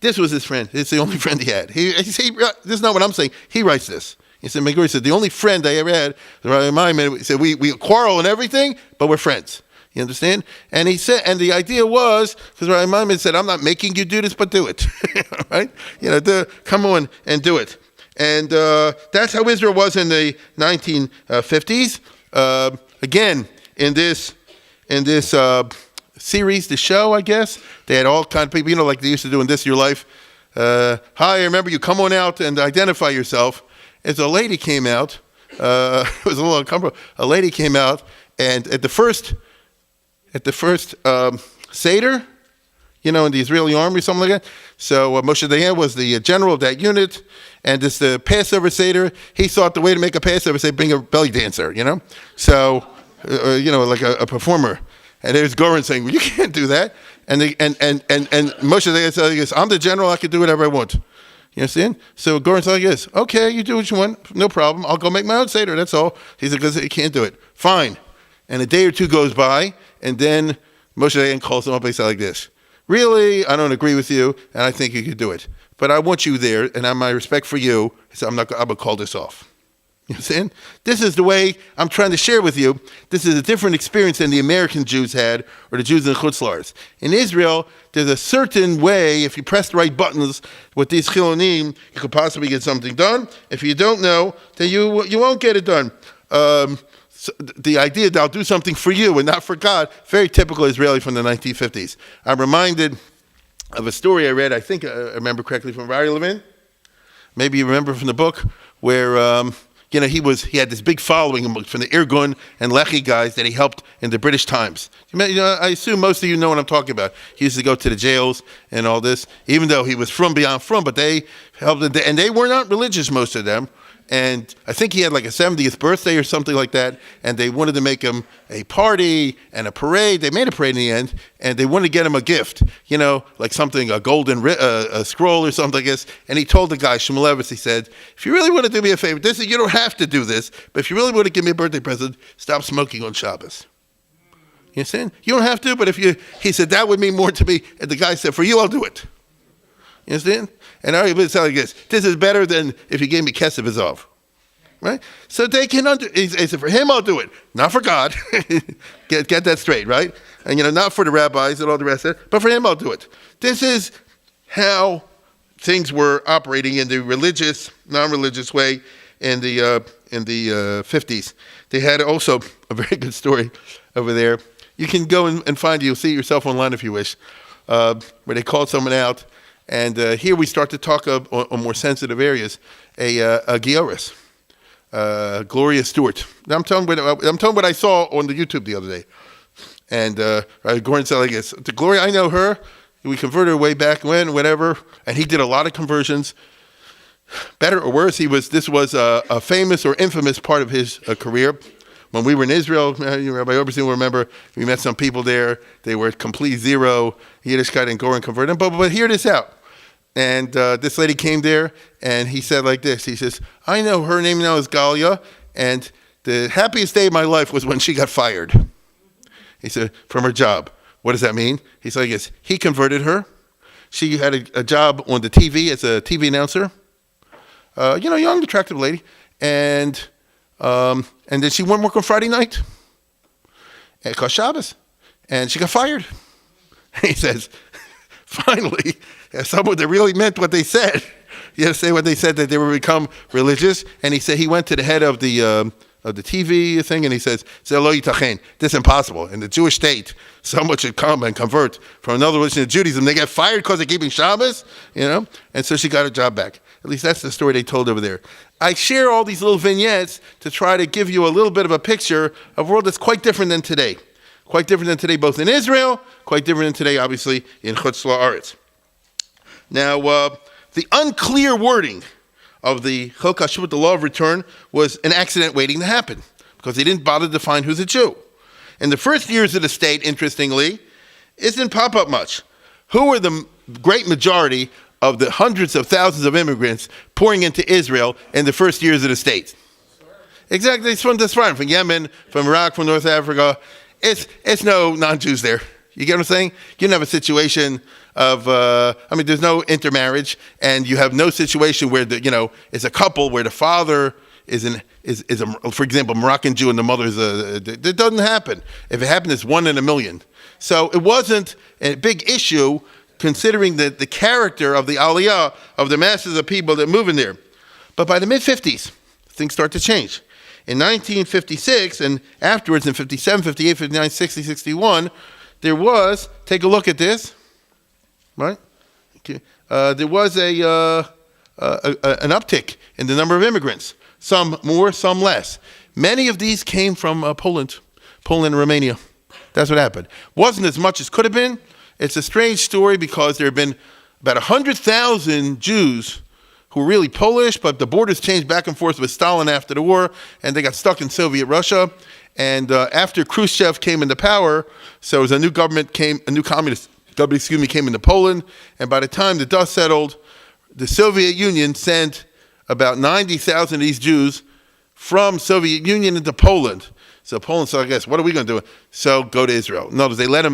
This was his friend. It's the only friend he had. This is not what I'm saying. He writes this. He said, Ben Gurion said, the only friend I ever had, he said, we quarrel and everything, but we're friends. You understand? And he said, and the idea was, because Rabbi Maimon said, I'm not making you do this, but do it. Right? Come on and do it. And that's how Israel was in the 1950s. Again, in this series, the show, I guess, they had all kinds of people, like they used to do in This Your Life. Hi, I remember you. Come on out and identify yourself. As a lady came out, it was a little uncomfortable. A lady came out, and at the first Seder, in the Israeli army, something like that. So Moshe Dayan was the general of that unit, and this the Passover Seder. He thought the way to make a Passover, say, bring a belly dancer, So, like a performer. And there's GOREN saying, well, you can't do that. And Moshe Dayan said, I'm the general, I can do whatever I want. You understand? So GOREN said like this, okay, you do what you want, no problem. I'll go make my own Seder, that's all. He said, because he can't do it. Fine. And a day or two goes by, and then Moshe Dayan calls him up and he said like this, really, I don't agree with you, and I think you could do it. But I want you there, and I have my respect for you, so I'm going to call this off. You understand? This is the way I'm trying to share with you. This is a different experience than the American Jews had, or the Jews in Chutz La'aretz. In Israel, there's a certain way, if you press the right buttons with these chilonim, you could possibly get something done. If you don't know, then you won't get it done. So the idea that I'll do something for you and not for God, very typical Israeli from the 1950s. I'm reminded of a story I read, I think I remember correctly, from Rabbi LEVIN. Maybe you remember from the book, where he had this big following from the Irgun and Lehi guys that he helped in the British times. I assume most of you know what I'm talking about. He used to go to the jails and all this, even though he was from beyond from, but they helped, and they were not religious, most of them. And I think he had like a 70th birthday or something like that, and they wanted to make him a party and a parade. They made a parade in the end, and they wanted to get him a gift, like something, a golden a scroll or something, I guess. And he told the guy, Shmulevis, he said, if you really want to do me a favor, you don't have to do this, but if you really want to give me a birthday present, stop smoking on Shabbos. You understand? You don't have to, but he said, that would mean more to me. And the guy said, for you, I'll do it. You understand? And I would say like this is better than if you gave me Kesef Azov. Right? So they can he said, for him I'll do it. Not for God. get that straight, right? And not for the rabbis and all the rest of it, but for him I'll do it. This is how things were operating in the religious, non-religious way in the 50s. They had also a very good story over there. You can go and find it. You'll see it yourself online if you wish, where they called someone out, And here we start to talk on more sensitive areas. A Gioris, Gloria Stewart. Now I'm telling what I saw on the YouTube the other day. And Gurion said like this, the Gloria, I know her. We converted her way back when, whatever. And he did a lot of conversions. Better or worse, this was a famous or infamous part of his career. When we were in Israel, Rabbi Oberstein will remember, we met some people there. They were complete zero Yiddishkeit and GOREN converted. But hear this out. And this lady came there, and he said like this. He says, I know her name now is Galia, and the happiest day of my life was when she got fired. He said, from her job. What does that mean? He said, yes, he converted her. She had a job on the TV as a TV announcer. Young, attractive lady. And then she went work on Friday night at Kos Shabbos, and she got fired. He says, finally, as someone that really meant what they said, say what they said, that they would become religious. And he said he went to the head of the TV thing, and he says, "Lo yitachen, this is impossible. In the Jewish state, someone should come and convert from another religion to Judaism. They get fired because they're keeping Shabbos, And so she got her job back. At least that's the story they told over there. I share all these little vignettes to try to give you a little bit of a picture of a world that's quite different than today. Quite different than today, both in Israel, quite different than today, obviously, in Chutz La'aretz. Now, the unclear wording of the Chok HaShuvah, the law of return, was an accident waiting to happen, because they didn't bother to define who's a Jew. In the first years of the state, interestingly, it didn't pop up much. Who were the great majority of the hundreds of thousands of immigrants pouring into Israel in the first years of the state? Exactly, it's from the Sfarim, from Yemen, from Iraq, from North Africa. It's no non-Jews there. You get what I'm saying? You don't have a situation of, there's no intermarriage, and you have no situation where it's a couple where the father is for example, Moroccan Jew and the mother is it doesn't happen. If it happened, it's 1 in a million. So it wasn't a big issue, considering the character of the Aliyah, of the masses of people that move in there. But by the mid-50s, things start to change. In 1956, and afterwards in 57, 58, 59, 60, 61, there was, take a look at this, right? Okay. There was an uptick in the number of immigrants. Some more, some less. Many of these came from Poland and Romania. That's what happened. Wasn't as much as could have been. It's a strange story because there have been about 100,000 Jews who were really Polish, but the borders changed back and forth with Stalin after the war, and they got stuck in Soviet Russia. And after Khrushchev came into power, so as a new communist government came into Poland, and by the time the dust settled, the Soviet Union sent about 90,000 of these Jews from Soviet Union into Poland. So Poland said, I guess, what are we going to do? So go to Israel. In other words, they let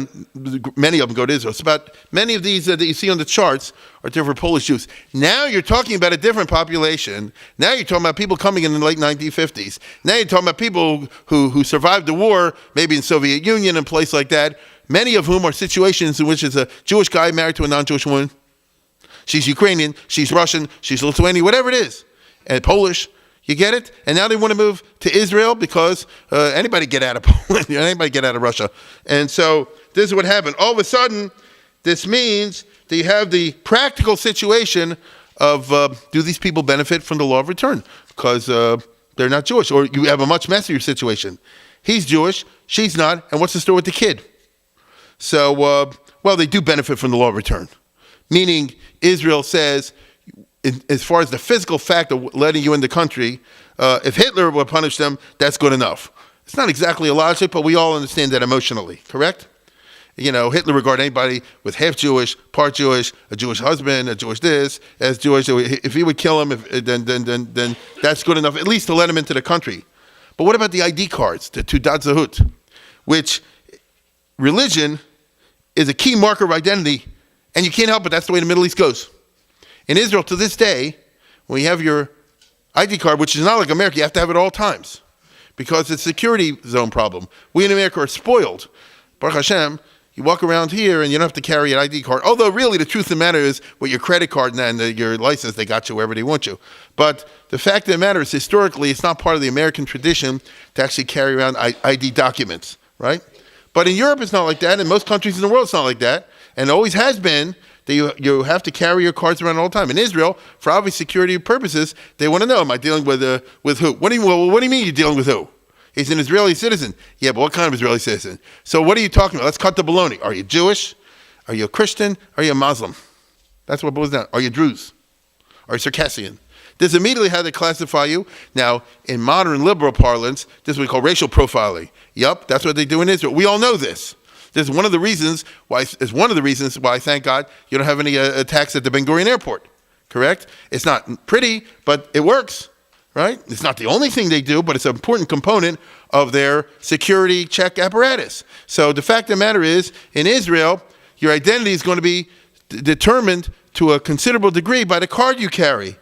many of them go to Israel. So many of these that you see on the charts are different Polish Jews. Now you're talking about a different population. Now you're talking about people coming in the late 1950s. Now you're talking about people who survived the war, maybe in Soviet Union and place like that, many of whom are situations in which it's a Jewish guy married to a non-Jewish woman. She's Ukrainian, she's Russian, she's Lithuanian, whatever it is, and Polish. You get it? And now they want to move to Israel because anybody get out of Poland, anybody get out of Russia. And so this is what happened. All of a sudden, this means that you have the practical situation of do these people benefit from the law of return? Because they're not Jewish. Or you have a much messier situation. He's Jewish, she's not, and what's the story with the kid? So, they do benefit from the law of return. Meaning, Israel says, as far as the physical fact of letting you in the country, if Hitler would punish them, that's good enough. It's not exactly a logic, but we all understand that emotionally, correct? Hitler regarded anybody with half Jewish, part Jewish, a Jewish husband, a Jewish this, as Jewish. If he would kill him, then that's good enough, at least to let him into the country. But what about the ID cards, the Tudat Zahut, which religion is a key marker of identity, and you can't help it. That's the way the Middle East goes. In Israel, to this day, when you have your ID card, which is not like America, you have to have it at all times because it's a security zone problem. We in America are spoiled. Baruch Hashem, you walk around here and you don't have to carry an ID card. Although really the truth of the matter is with your credit card and your license, they got you wherever they want you. But the fact of the matter is historically, it's not part of the American tradition to actually carry around ID documents, right? But in Europe, it's not like that. In most countries in the world, it's not like that. And it always has been that you have to carry your cards around all the time. In Israel, for obvious security purposes, they want to know, am I dealing with who? What do you mean you're dealing with who? He's an Israeli citizen. Yeah, but what kind of Israeli citizen? So what are you talking about? Let's cut the baloney. Are you Jewish? Are you a Christian? Are you a Muslim? That's what boils down. Are you Druze? Are you Circassian? This is immediately how they classify you. Now, in modern liberal parlance, this is what we call racial profiling. Yup, that's what they do in Israel. We all know this. This is one of the reasons why, thank God, you don't have any attacks at the Ben Gurion airport. Correct? It's not pretty, but it works. Right? It's not the only thing they do, but it's an important component of their security check apparatus. So the fact of the matter is, in Israel, your identity is going to be determined to a considerable degree by the card you carry.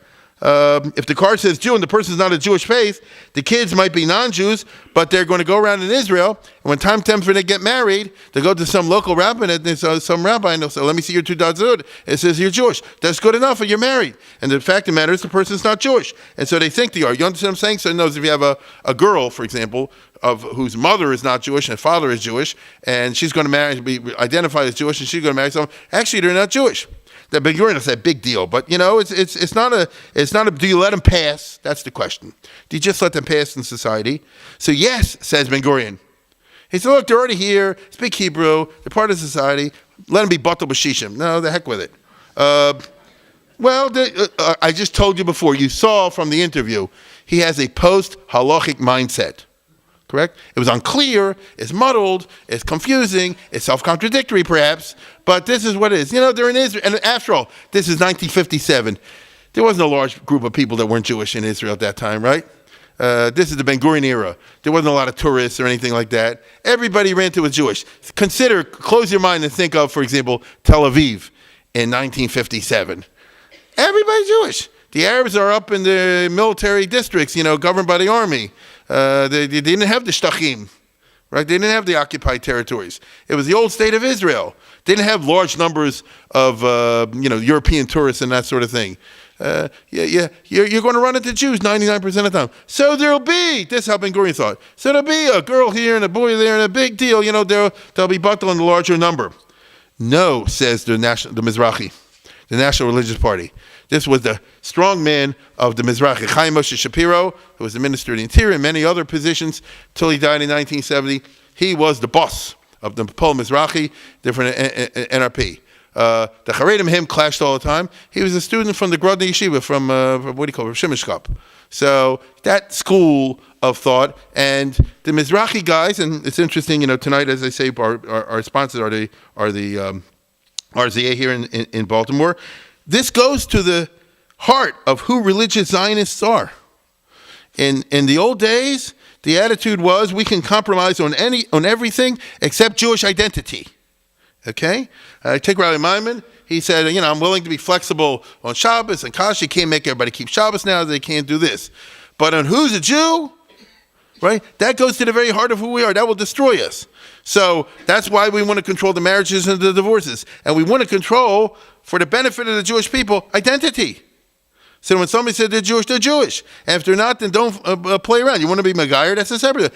If the card says Jew and the person's not a Jewish faith, the kids might be non-Jews, but they're going to go around in Israel, and when time comes when they get married, they go to some local rabbi, and there's some rabbi, and they'll say, let me see your Tuzad. It says you're Jewish. That's good enough, and you're married. And the fact of the matter is the person's not Jewish. And so they think they are. You understand what I'm saying? So in other words, if you have a girl, for example, of whose mother is not Jewish and father is Jewish, and she's going to be identified as Jewish, and she's going to marry someone, actually they're not Jewish. That Ben Gurion is a big deal, but it's not a. Do you let them pass? That's the question. Do you just let them pass in society? So yes, says Ben Gurion. He said, look, they're already here. Speak Hebrew. They're part of society. Let them be batal b'shishim. No, the heck with it. I just told you before. You saw from the interview, he has a post-halachic mindset. Correct? It was unclear, it's muddled, it's confusing, it's self-contradictory perhaps, but this is what it is. They're in Israel, and after all, this is 1957. There wasn't a large group of people that weren't Jewish in Israel at that time, right? This is the Ben Gurion era. There wasn't a lot of tourists or anything like that. Everybody ran to a Jewish. Close your mind and think of, for example, Tel Aviv in 1957. Everybody's Jewish. The Arabs are up in the military districts, governed by the army. They didn't have the shtachim, right? They didn't have the occupied territories. It was the old state of Israel. They didn't have large numbers of, European tourists and that sort of thing. You're going to run into Jews 99% of the time. So there'll be, this is how Ben Gurion thought. So there'll be a girl here and a boy there and a big deal. They'll be batal in the larger number. No, says the Mizrahi, the National Religious Party. This was the strong man of the Mizrahi, Chaim Moshe Shapiro, who was the Minister of the Interior and many other positions till he died in 1970. He was the boss of the Pol Mizrahi, different NRP. The Haredim him clashed all the time. He was a student from the Grodny Yeshiva from Shimishkop. So that school of thought, and the Mizrahi guys, and it's interesting, tonight, as I say, our sponsors are the RZA here in Baltimore. This goes to the heart of who religious Zionists are. In the old days, the attitude was we can compromise on everything except Jewish identity. Okay? Take Rabbi Maimon. He said, I'm willing to be flexible on Shabbos and Kasha. You can't make everybody keep Shabbos now. They can't do this. But on who's a Jew, right? That goes to the very heart of who we are. That will destroy us. So that's why we want to control the marriages and the divorces. And we want to control, for the benefit of the Jewish people, identity. So when somebody said they're Jewish, they're Jewish. And if they're not, then don't play around. You want to be Megayer, that's a separate.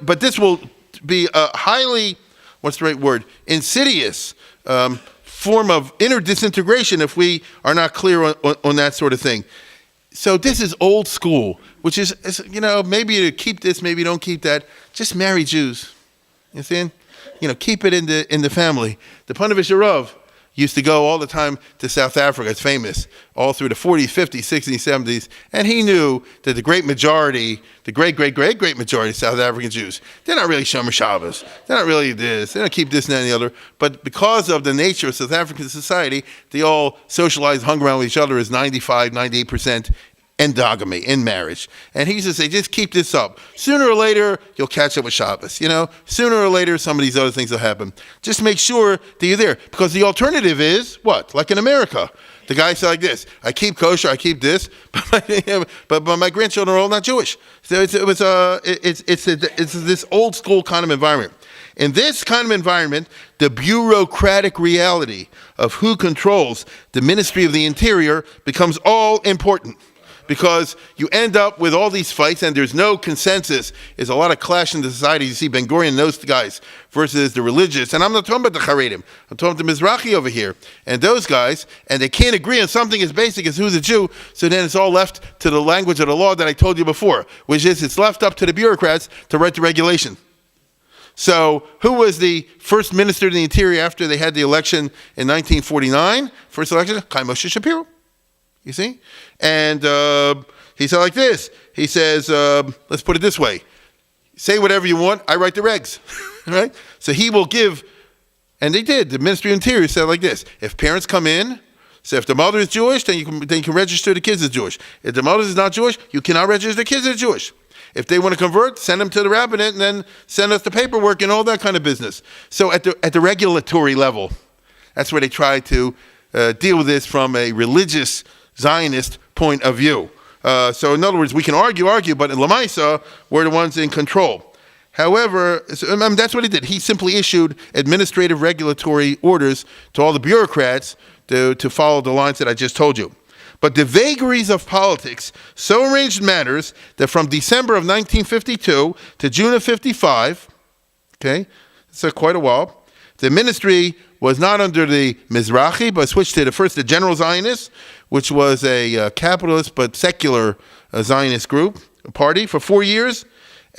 But this will be a highly, what's the right word, insidious form of inner disintegration if we are not clear on that sort of thing. So this is old school, which is maybe you keep this, maybe you don't keep that. Just marry Jews. You see? Keep it in the family. The Panovich Rav used to go all the time to South Africa. It's famous, all through the 40s, 50s, 60s, 70s. And he knew that the great majority, the great majority of South African Jews, they're not really Shomer Shabbos. They're not really this. They don't keep this and that and the other. But because of the nature of South African society, they all socialize, hung around with each other as 95, 98% endogamy, in marriage. And he used to say, just keep this up. Sooner or later, you'll catch up with Shabbos. Sooner or later, some of these other things will happen. Just make sure that you're there. Because the alternative is, what? Like in America. The guy said like this, I keep kosher, I keep this, but my grandchildren are all not Jewish. So it's this old school kind of environment. In this kind of environment, the bureaucratic reality of who controls the Ministry of the Interior becomes all important. because you end up with all these fights and there's no consensus. There's a lot of clash in the society. You see Ben Gurion and those guys versus the religious. And I'm not talking about the Haredim. I'm talking about the Mizrahi over here. And those guys, and they can't agree on something as basic as who's a Jew. So then it's all left to the language of the law that I told you before, which is it's left up to the bureaucrats to write the regulation. So who was the first minister of the Interior after they had the election in 1949? First election, Chaim Moshe Shapiro. You see? And he said like this. He says, let's put it this way. Say whatever you want, I write the regs. Right? So he will give, and they did. The Ministry of Interior said like this. If parents come in, so if the mother is Jewish, then you can register the kids as Jewish. If the mother is not Jewish, you cannot register the kids as Jewish. If they want to convert, send them to the rabbinate and then send us the paperwork and all that kind of business. So at the regulatory level, that's where they try to deal with this from a religious Zionist point of view. So in other words, we can argue, but in Lamaisa, we're the ones in control. However, that's what he did. He simply issued administrative regulatory orders to all the bureaucrats to follow the lines that I just told you. But the vagaries of politics so arranged matters that from December of 1952 to June of 55, okay, it's quite a while, the ministry was not under the Mizrahi, but switched to the General Zionists, which was a capitalist but secular Zionist group, a party, for 4 years.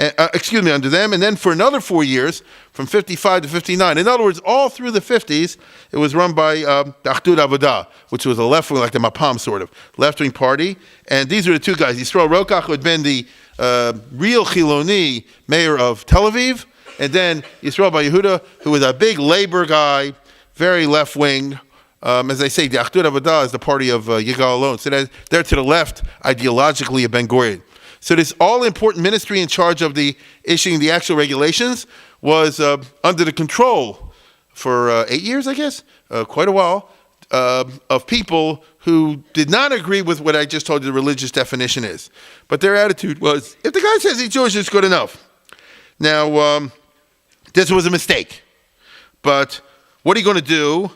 Under them, and then for another 4 years, from 55 to 59. In other words, all through the 50s, it was run by the Achdut Avodah, which was a left-wing, like the Mapam sort of, left-wing party. And these are the two guys. Yisrael Rokach, who had been the real Chiloni mayor of Tel Aviv, and then Yisrael Bar Yehuda, who was a big labor guy, very left-wing. As I say, the Achdut Avodah is the party of Yigal Allon. So they're to the left, ideologically, of Ben Gurion. So this all-important ministry in charge of the issuing the actual regulations was under the control for 8 years, I guess, quite a while, of people who did not agree with what I just told you the religious definition is. But their attitude was, if the guy says he's Jewish, it's good enough. Now, this was a mistake. But what are you going to do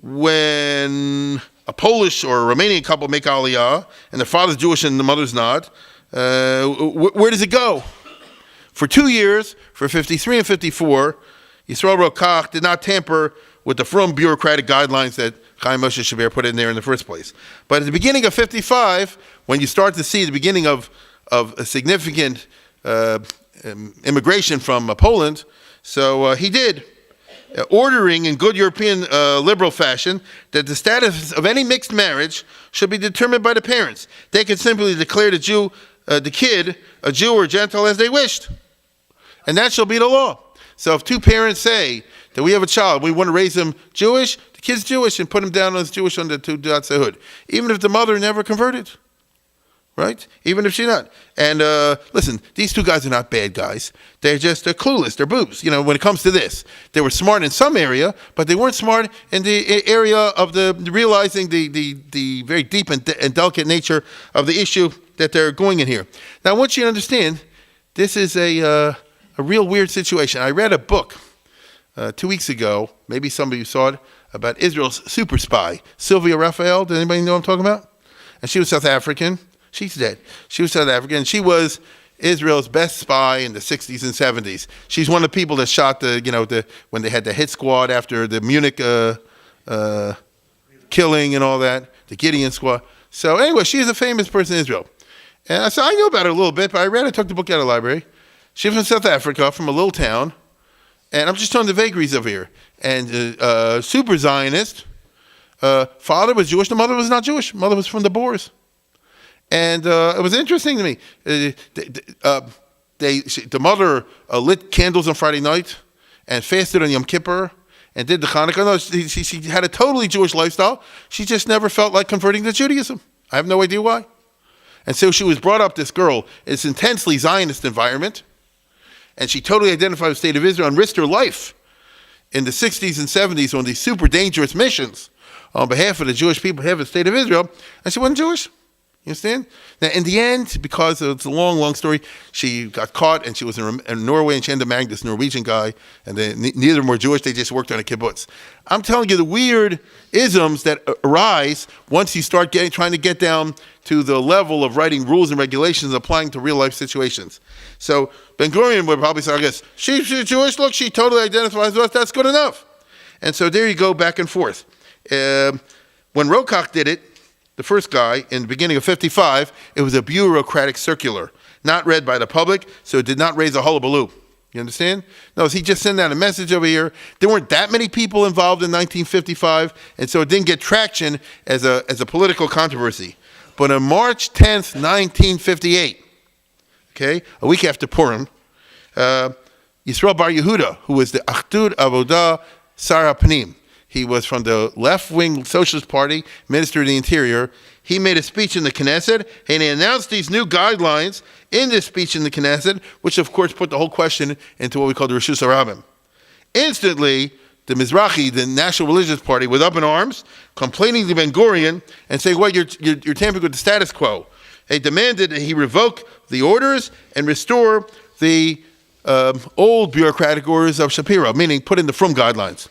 when a Polish or a Romanian couple make Aliyah, and the father's Jewish and the mother's not? Where does it go? For 2 years, for 53 and 54, Yisrael Rokach did not tamper with the frum bureaucratic guidelines that Chaim Moshe Shabir put in there in the first place. But at the beginning of 55, when you start to see the beginning of a significant immigration from Poland, so he did. Ordering in good European liberal fashion that the status of any mixed marriage should be determined by the parents. They could simply declare the kid a Jew or Gentile as they wished. And that shall be the law. So if two parents say that we have a child, we want to raise him Jewish, the kid's Jewish, and put him down as Jewish under Tudat Sehud. Even if the mother never converted. Right? Even if she's not. And listen, these two guys are not bad guys. They're clueless. They're boobs. You know, when it comes to this, they were smart in some area, but they weren't smart in the area of the realizing the very deep and delicate nature of the issue that they're going in here. Now, I want you to understand, this is a real weird situation. I read a book 2 weeks ago. Maybe some of you saw it, about Israel's super spy, Sylvia Raphael. Does anybody know what I'm talking about? And she was South African. She's dead. She was South African. She was Israel's best spy in the 60s and 70s. She's one of the people that shot when they had the hit squad after the Munich killing and all that, the Gideon squad. So anyway, she's a famous person in Israel. And so I knew about her a little bit, but I took the book out of the library. She's from South Africa, from a little town. And I'm just telling the vagaries over here. And super Zionist. Father was Jewish. The mother was not Jewish. Mother was from the Boers. And it was interesting to me. The mother lit candles on Friday night and fasted on Yom Kippur and did the Hanukkah. No, she had a totally Jewish lifestyle. She just never felt like converting to Judaism. I have no idea why. And so she was brought up, this girl, in this intensely Zionist environment. And she totally identified with the state of Israel and risked her life in the 60s and 70s on these super dangerous missions on behalf of the Jewish people, on behalf of the state of Israel. And she wasn't Jewish. You understand? Now, in the end, because it's a long, long story, she got caught and she was in Norway and she ended up marrying this Norwegian guy. And neither of them were Jewish. They just worked on a kibbutz. I'm telling you the weird isms that arise once you start trying to get down to the level of writing rules and regulations and applying to real life situations. So Ben Gurion would probably say, I guess, she's Jewish. Look, she totally identifies with us. That's good enough. And so there you go, back and forth. When Rokoch did it, the first guy, in the beginning of 55, it was a bureaucratic circular, not read by the public, so it did not raise a hullabaloo. You understand? No, he just sent out a message over here. There weren't that many people involved in 1955, and so it didn't get traction as a political controversy. But on March 10th, 1958, okay, a week after Purim, Yisrael Bar Yehuda, who was the Achdut Avodah Sar HaPnim, he was from the left-wing Socialist Party, Minister of the Interior. He made a speech in the Knesset, and he announced these new guidelines in this speech in the Knesset, which of course put the whole question into what we call the Reshus HaRabim. Instantly, the Mizrahi, the National Religious Party, was up in arms, complaining to Ben Gurion and saying, well, you're tampering with the status quo. They demanded that he revoke the orders and restore the old bureaucratic orders of Shapiro, meaning put in the Frum guidelines.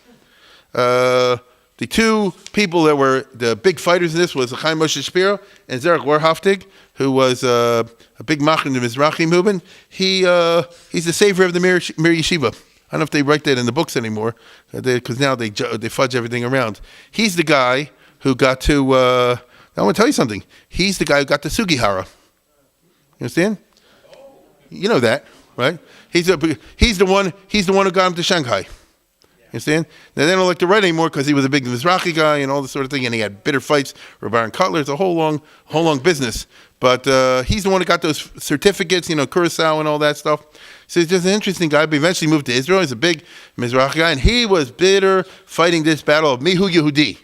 The two people that were the big fighters in this was Chaim Moshe Shapiro and Zerach Warhaftig, who was a big mach in the Mizrahi movement. He's the savior of the Mir Yeshiva. I don't know if they write that in the books anymore, because now they fudge everything around. He's the guy who got to, I want to tell you something. He's the guy who got to Sugihara. You understand? You know that, right? He's the one who got him to Shanghai. You understand? Now, they don't like to write anymore because he was a big Mizrahi guy and all this sort of thing, and he had bitter fights with Baron Cutler. It's a whole long business. But he's the one who got those certificates, Curacao and all that stuff. So he's just an interesting guy, but eventually moved to Israel. He's a big Mizrahi guy, and he was bitter fighting this battle of Mihu Yehudi.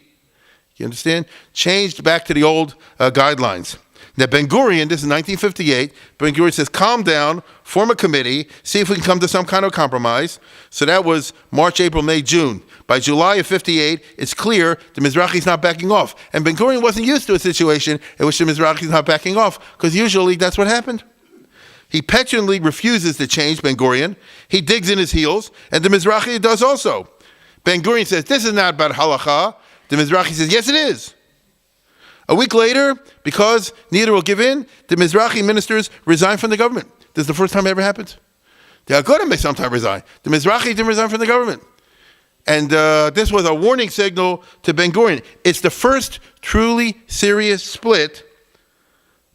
You understand? Changed back to the old guidelines. Now, Ben Gurion, this is 1958, Ben Gurion says, calm down, form a committee, see if we can come to some kind of compromise. So that was March, April, May, June. By July of 58, it's clear the Mizrahi's not backing off. And Ben Gurion wasn't used to a situation in which the Mizrahi's not backing off, because usually that's what happened. He petulantly refuses to change, Ben Gurion. He digs in his heels, and the Mizrahi does also. Ben Gurion says, this is not about halacha. The Mizrahi says, yes, it is. A week later, because neither will give in, the Mizrahi ministers resign from the government. This is the first time it ever happened. The Agudah may sometime resign. The Mizrahi didn't resign from the government. And this was a warning signal to Ben Gurion. It's the first truly serious split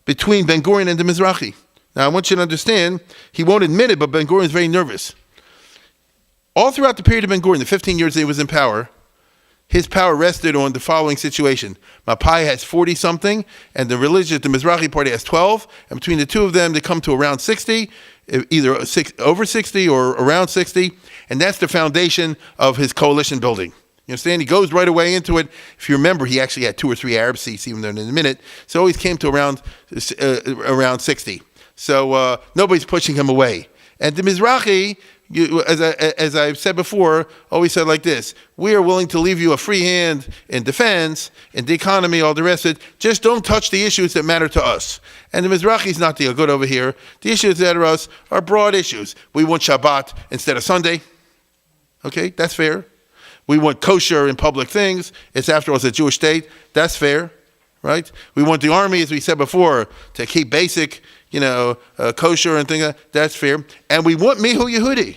between Ben Gurion and the Mizrahi. Now, I want you to understand, he won't admit it, but Ben Gurion is very nervous. All throughout the period of Ben Gurion, the 15 years that he was in power, his power rested on the following situation. Mapai has 40-something, and the Mizrahi party has 12, and between the two of them, they come to around 60, either over 60 or around 60, and that's the foundation of his coalition building. You understand? He goes right away into it. If you remember, he actually had 2 or 3 Arab seats, even though in a minute, so always came to around 60. So nobody's pushing him away. And the Mizrahi, as I've said before, always said like this: we are willing to leave you a free hand in defense, in the economy, all the rest of it. Just don't touch the issues that matter to us. And the Mizrahi is not the good over here. The issues that are us are broad issues. We want Shabbat instead of Sunday. Okay, that's fair. We want kosher in public things. It's after all, it's a Jewish state. That's fair, right? We want the army, as we said before, to keep basic, kosher and things like that. That's fair. And we want Mihu Yehudi.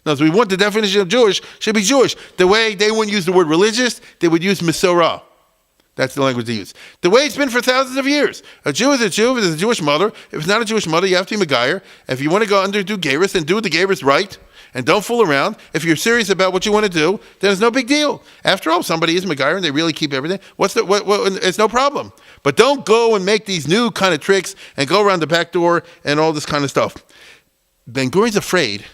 Now, so we want the definition of Jewish should be Jewish. The way they wouldn't use the word religious, they would use Mesorah. That's the language they use. The way it's been for thousands of years. A Jew is a Jew. If it's a Jewish mother. If it's not a Jewish mother, you have to be Megayer. If you want to go under do Geirus, then do the Geirus right. And don't fool around. If you're serious about what you want to do, then it's no big deal. After all, somebody is Megayer and they really keep everything. It's no problem. But don't go and make these new kind of tricks and go around the back door and all this kind of stuff. Ben Gurion's afraid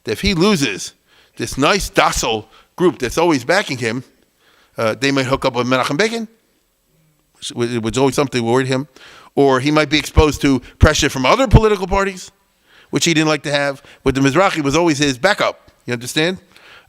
that if he loses this nice, docile group that's always backing him, they might hook up with Menachem Begin, which was always something that worried him. Or he might be exposed to pressure from other political parties, which he didn't like to have. With the Mizrahi was always his backup. You understand?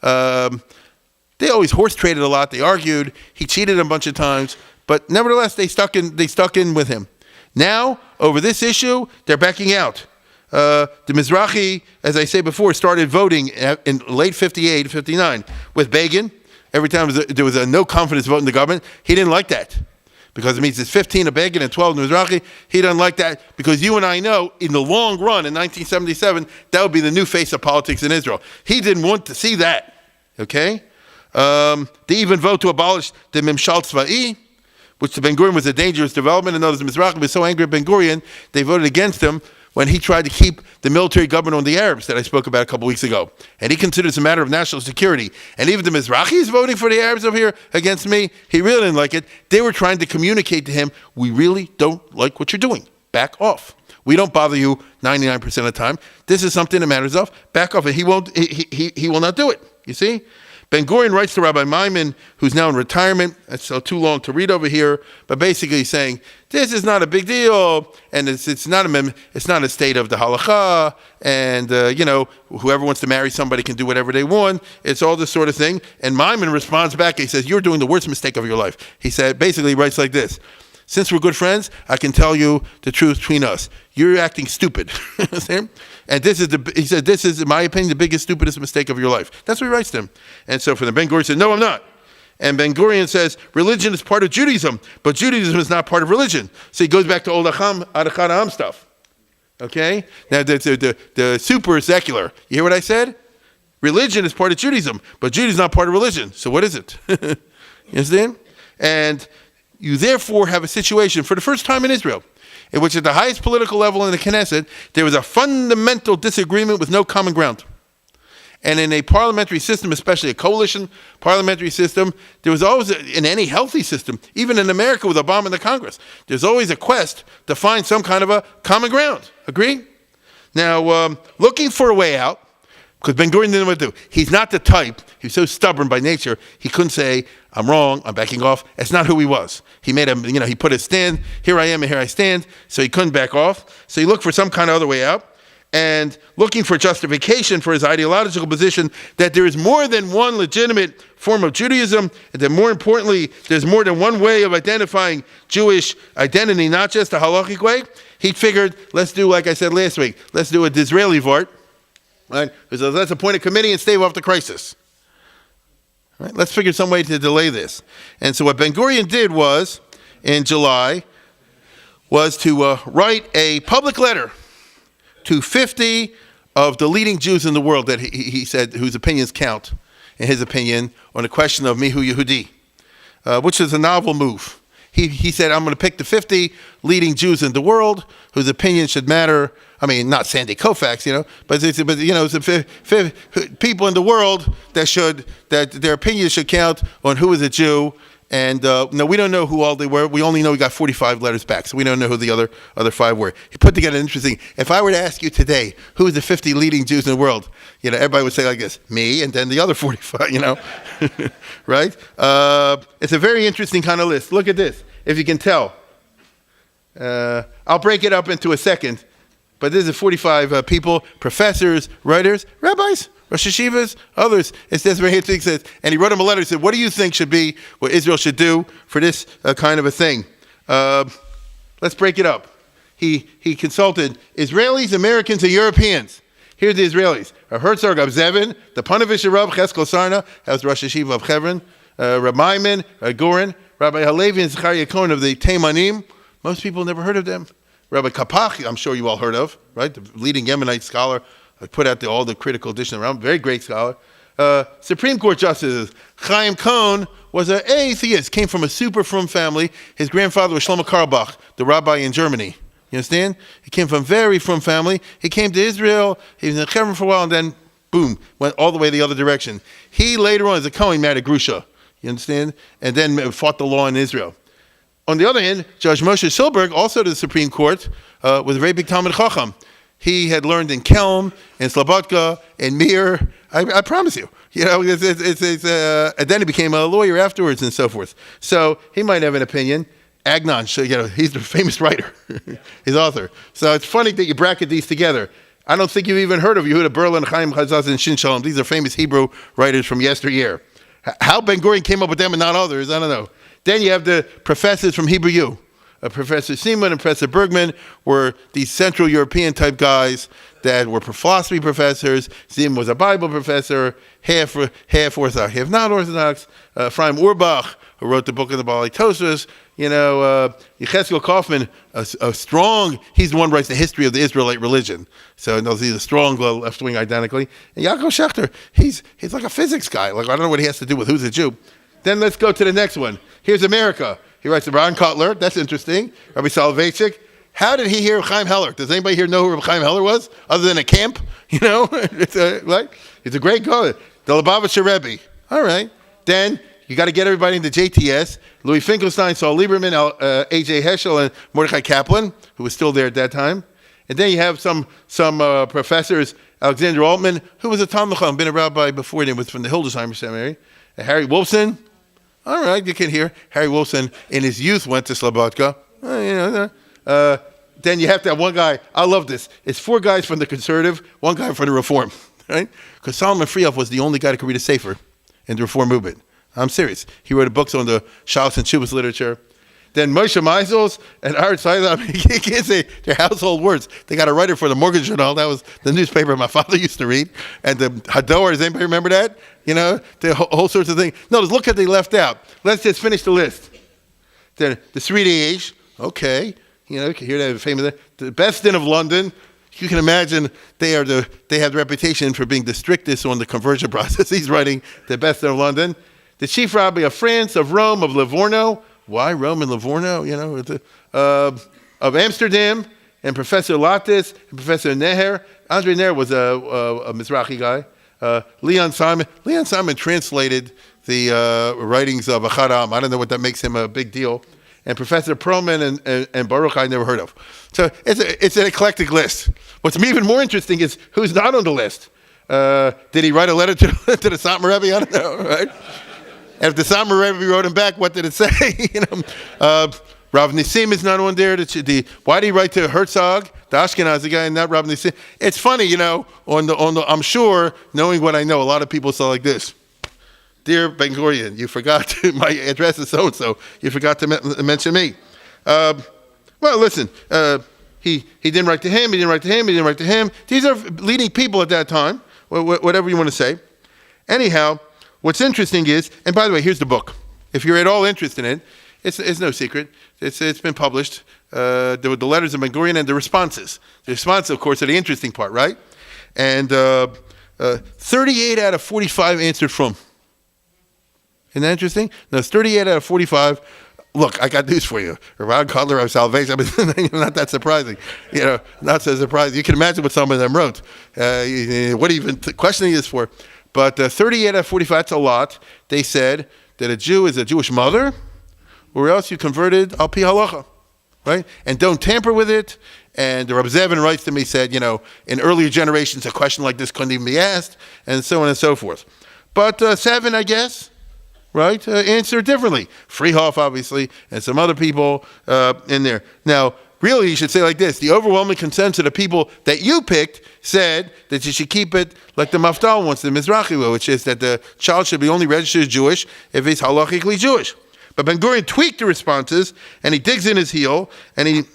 They always horse traded a lot. They argued. He cheated a bunch of times. But nevertheless, they stuck in with him. Now, over this issue, they're backing out. The Mizrahi, as I say before, started voting in late 58, 59 with Begin. Every time there was a no confidence vote in the government, he didn't like that. Because it means it's 15 of Begin and 12 of Mizrahi. He doesn't like that because you and I know in the long run in 1977, that would be the new face of politics in Israel. He didn't want to see that. Okay? They even vote to abolish the Mimshal Tzva'i, which to Ben-Gurion was a dangerous development. And notice the Mizrahi was so angry at Ben-Gurion, they voted against him when he tried to keep the military government on the Arabs that I spoke about a couple weeks ago. And he considers it a matter of national security. And even the Mizrahi is voting for the Arabs over here against me. He really didn't like it. They were trying to communicate to him, we really don't like what you're doing. Back off. We don't bother you 99% of the time. This is something that matters of. Back off. And he won't. He will not do it. You see? Ben-Gurion writes to Rabbi Maimon, who's now in retirement. It's so too long to read over here, but basically he's saying this is not a big deal, and it's not a state of the halakha, and whoever wants to marry somebody can do whatever they want. It's all this sort of thing. And Maimon responds back. He says, "You're doing the worst mistake of your life." He said, basically, he writes like this. Since we're good friends, I can tell you the truth between us. You're acting stupid. And he said, this is, in my opinion, the biggest, stupidest mistake of your life. That's what he writes to him. And so for the Ben-Gurion said, no, I'm not. And Ben-Gurion says, religion is part of Judaism, but Judaism is not part of religion. So he goes back to old Adachad stuff. Okay? Now, the super secular. You hear what I said? Religion is part of Judaism, but Judaism is not part of religion. So what is it? You understand? And you therefore have a situation for the first time in Israel in which at the highest political level in the Knesset, there was a fundamental disagreement with no common ground. And in a parliamentary system, especially a coalition parliamentary system, there was always, in any healthy system, even in America with Obama and the Congress, there's always a quest to find some kind of a common ground. Agree? Now, looking for a way out, because Ben-Gurion didn't know what to do. He's not the type, he's so stubborn by nature, he couldn't say, I'm wrong, I'm backing off. That's not who he was. He made he put a stand, here I am and here I stand, so he couldn't back off. So he looked for some kind of other way out, and looking for justification for his ideological position that there is more than one legitimate form of Judaism, and that more importantly, there's more than one way of identifying Jewish identity, not just a halachic way. He figured, let's do, like I said last week, let's do a Disraeli vort. Right? So let's appoint a committee and stave off the crisis. Right? Let's figure some way to delay this. And so what Ben-Gurion did was, in July, was to write a public letter to 50 of the leading Jews in the world that he said whose opinions count, in his opinion, on the question of Mihu Yehudi, which is a novel move. He said, I'm going to pick the 50 leading Jews in the world whose opinions should matter. I mean, not Sandy Koufax, but people in the world that their opinions should count on who is a Jew. And no, we don't know who all they were. We only know we got 45 letters back, so we don't know who the other 5 were. He put together an interesting. If I were to ask you today, who is the 50 leading Jews in the world? Everybody would say like this, me, and then the other 45. Right? It's a very interesting kind of list. Look at this, if you can tell. I'll break it up into a second, but this is 45 people, professors, writers, rabbis, Rosh Hashivas, others. It says right here, says, and he wrote him a letter. He said, what do you think should be what Israel should do for this kind of a thing? Let's break it up. He consulted Israelis, Americans, and Europeans. Here's the Israelis. Herzog of Zevin, the Panovich Rav Cheskel Sarna, that was Rosh Hashiva of Hebron, Rabbi Maimon, GOREN, Rabbi Halevi and Zechariah Cohen of the Teimanim. Most people never heard of them. Rabbi Kapach, I'm sure you all heard of, right? The leading Yemenite scholar, put out all the critical edition around, very great scholar. Supreme Court Justice Chaim Cohn was an atheist, came from a super frum family. His grandfather was Shlomo Carlebach, the rabbi in Germany. You understand? He came from a very frum family. He came to Israel, he was in Hebron for a while, and then, boom, went all the way the other direction. He later on, as a Cohen, married a Grusha, you understand? And then fought the law in Israel. On the other hand, Judge Moshe Silberg, also to the Supreme Court, was a very big Talmid Chacham. He had learned in Kelm, in Slobodka, in Mir. I promise you. And then he became a lawyer afterwards and so forth. So he might have an opinion. Agnon, he's the famous writer, his author. So it's funny that you bracket these together. I don't think you've even heard of Yehuda Berlin, Chaim Chazaz, and Shin Shalom. These are famous Hebrew writers from yesteryear. How Ben-Gurion came up with them and not others, I don't know. Then you have the professors from Hebrew U. Professor Seaman and Professor Bergman were these Central European type guys that were philosophy professors. Seaman was a Bible professor, half Orthodox, half not Orthodox. Ephraim Urbach, who wrote the book of the Baalei Tosfos. Yechezkel Kaufman, a strong, he's the one who writes the history of the Israelite religion. So he's a strong left wing identically. And Yaakov Schechter, he's like a physics guy. Like, I don't know what he has to do with who's a Jew. Then let's go to the next one. Here's America. He writes Ron Cutler. That's interesting. Rabbi Soloveitchik. How did he hear Chaim Heller? Does anybody here know who Chaim Heller was? Other than a camp? It's a great guy. The Lubavitcher Rebbe. All right. Then you got to get everybody into JTS. Louis Finkelstein, Saul Lieberman, A.J. Heschel, and Mordechai Kaplan, who was still there at that time. And then you have some professors, Alexander Altman, who was a Talmud Chacham, been a rabbi before him, was from the Hildesheimer Seminary. Harry Wolfson. All right, you can hear. Harry Wolfson, in his youth, went to Slobodka. Then you have to have one guy. I love this. It's 4 guys from the conservative, 1 guy from the reform, right? Because Solomon Freoff was the only guy that could read a sefer in the reform movement. I'm serious. He wrote books on the Shalos and Chuvas literature. Then Moshe Meisels and Art Seiler, you can't say their household words. They got a writer for the Mortgage Journal. That was the newspaper my father used to read. And the Hador, does anybody remember that? The whole sorts of things. No, look at they left out. Let's just finish the list. Then the Sridei Age, okay. You can hear that famous. The Best Din of London. You can imagine they have the reputation for being the strictest on the conversion process. He's writing the Best Din of London. The Chief Rabbi of France, of Rome, of Livorno. Why Rome and Livorno? Of Amsterdam, and Professor Lattis, and Professor Neher. Andre Neher was a Mizrahi guy. Leon Simon translated the writings of Achad Am. I don't know what that makes him a big deal. And Professor Perlman and Baruch I never heard of. So it's an eclectic list. What's even more interesting is who's not on the list. Did he write a letter to the Satmar Rebbe? I don't know, right? And if the Satmar Rebbe wrote him back, what did it say? Rav Nisim is not on there. Why did he write to Herzog, the Ashkenazi guy, and not Rav Nisim? It's funny, I'm sure, knowing what I know, a lot of people say like this. Dear Ben Gurion, you forgot my address is so-and-so. You forgot to mention me. Well, listen, he didn't write to him, he didn't write to him, he didn't write to him. These are leading people at that time, whatever you want to say. Anyhow, what's interesting is, and by the way, here's the book. If you're at all interested in it, it's no secret. It's been published. The letters of Ben Gurion and the responses. The responses, of course, are the interesting part, right? And 38 out of 45 answered from. Isn't that interesting? No, it's 38 out of 45. Look, I got news for you. Ron Cutler of Salvation. Not that surprising. Not so surprising. You can imagine what some of them wrote. What even questioning is for. But 38 out of 45, that's a lot. They said that a Jew is a Jewish mother, or else you converted al pi halacha, right? And don't tamper with it. And the Rabbi Zevin writes to me, said, in earlier generations, a question like this couldn't even be asked, and so on and so forth. But 7, I guess, right, answer differently. Freehoff, obviously, and some other people in there. Now, really, you should say like this. The overwhelming consensus of the people that you picked said that you should keep it like the Maftal wants, the Mizrahi will, which is that the child should be only registered as Jewish if he's halachically Jewish. But Ben Gurion tweaked the responses, and he digs in his heel, and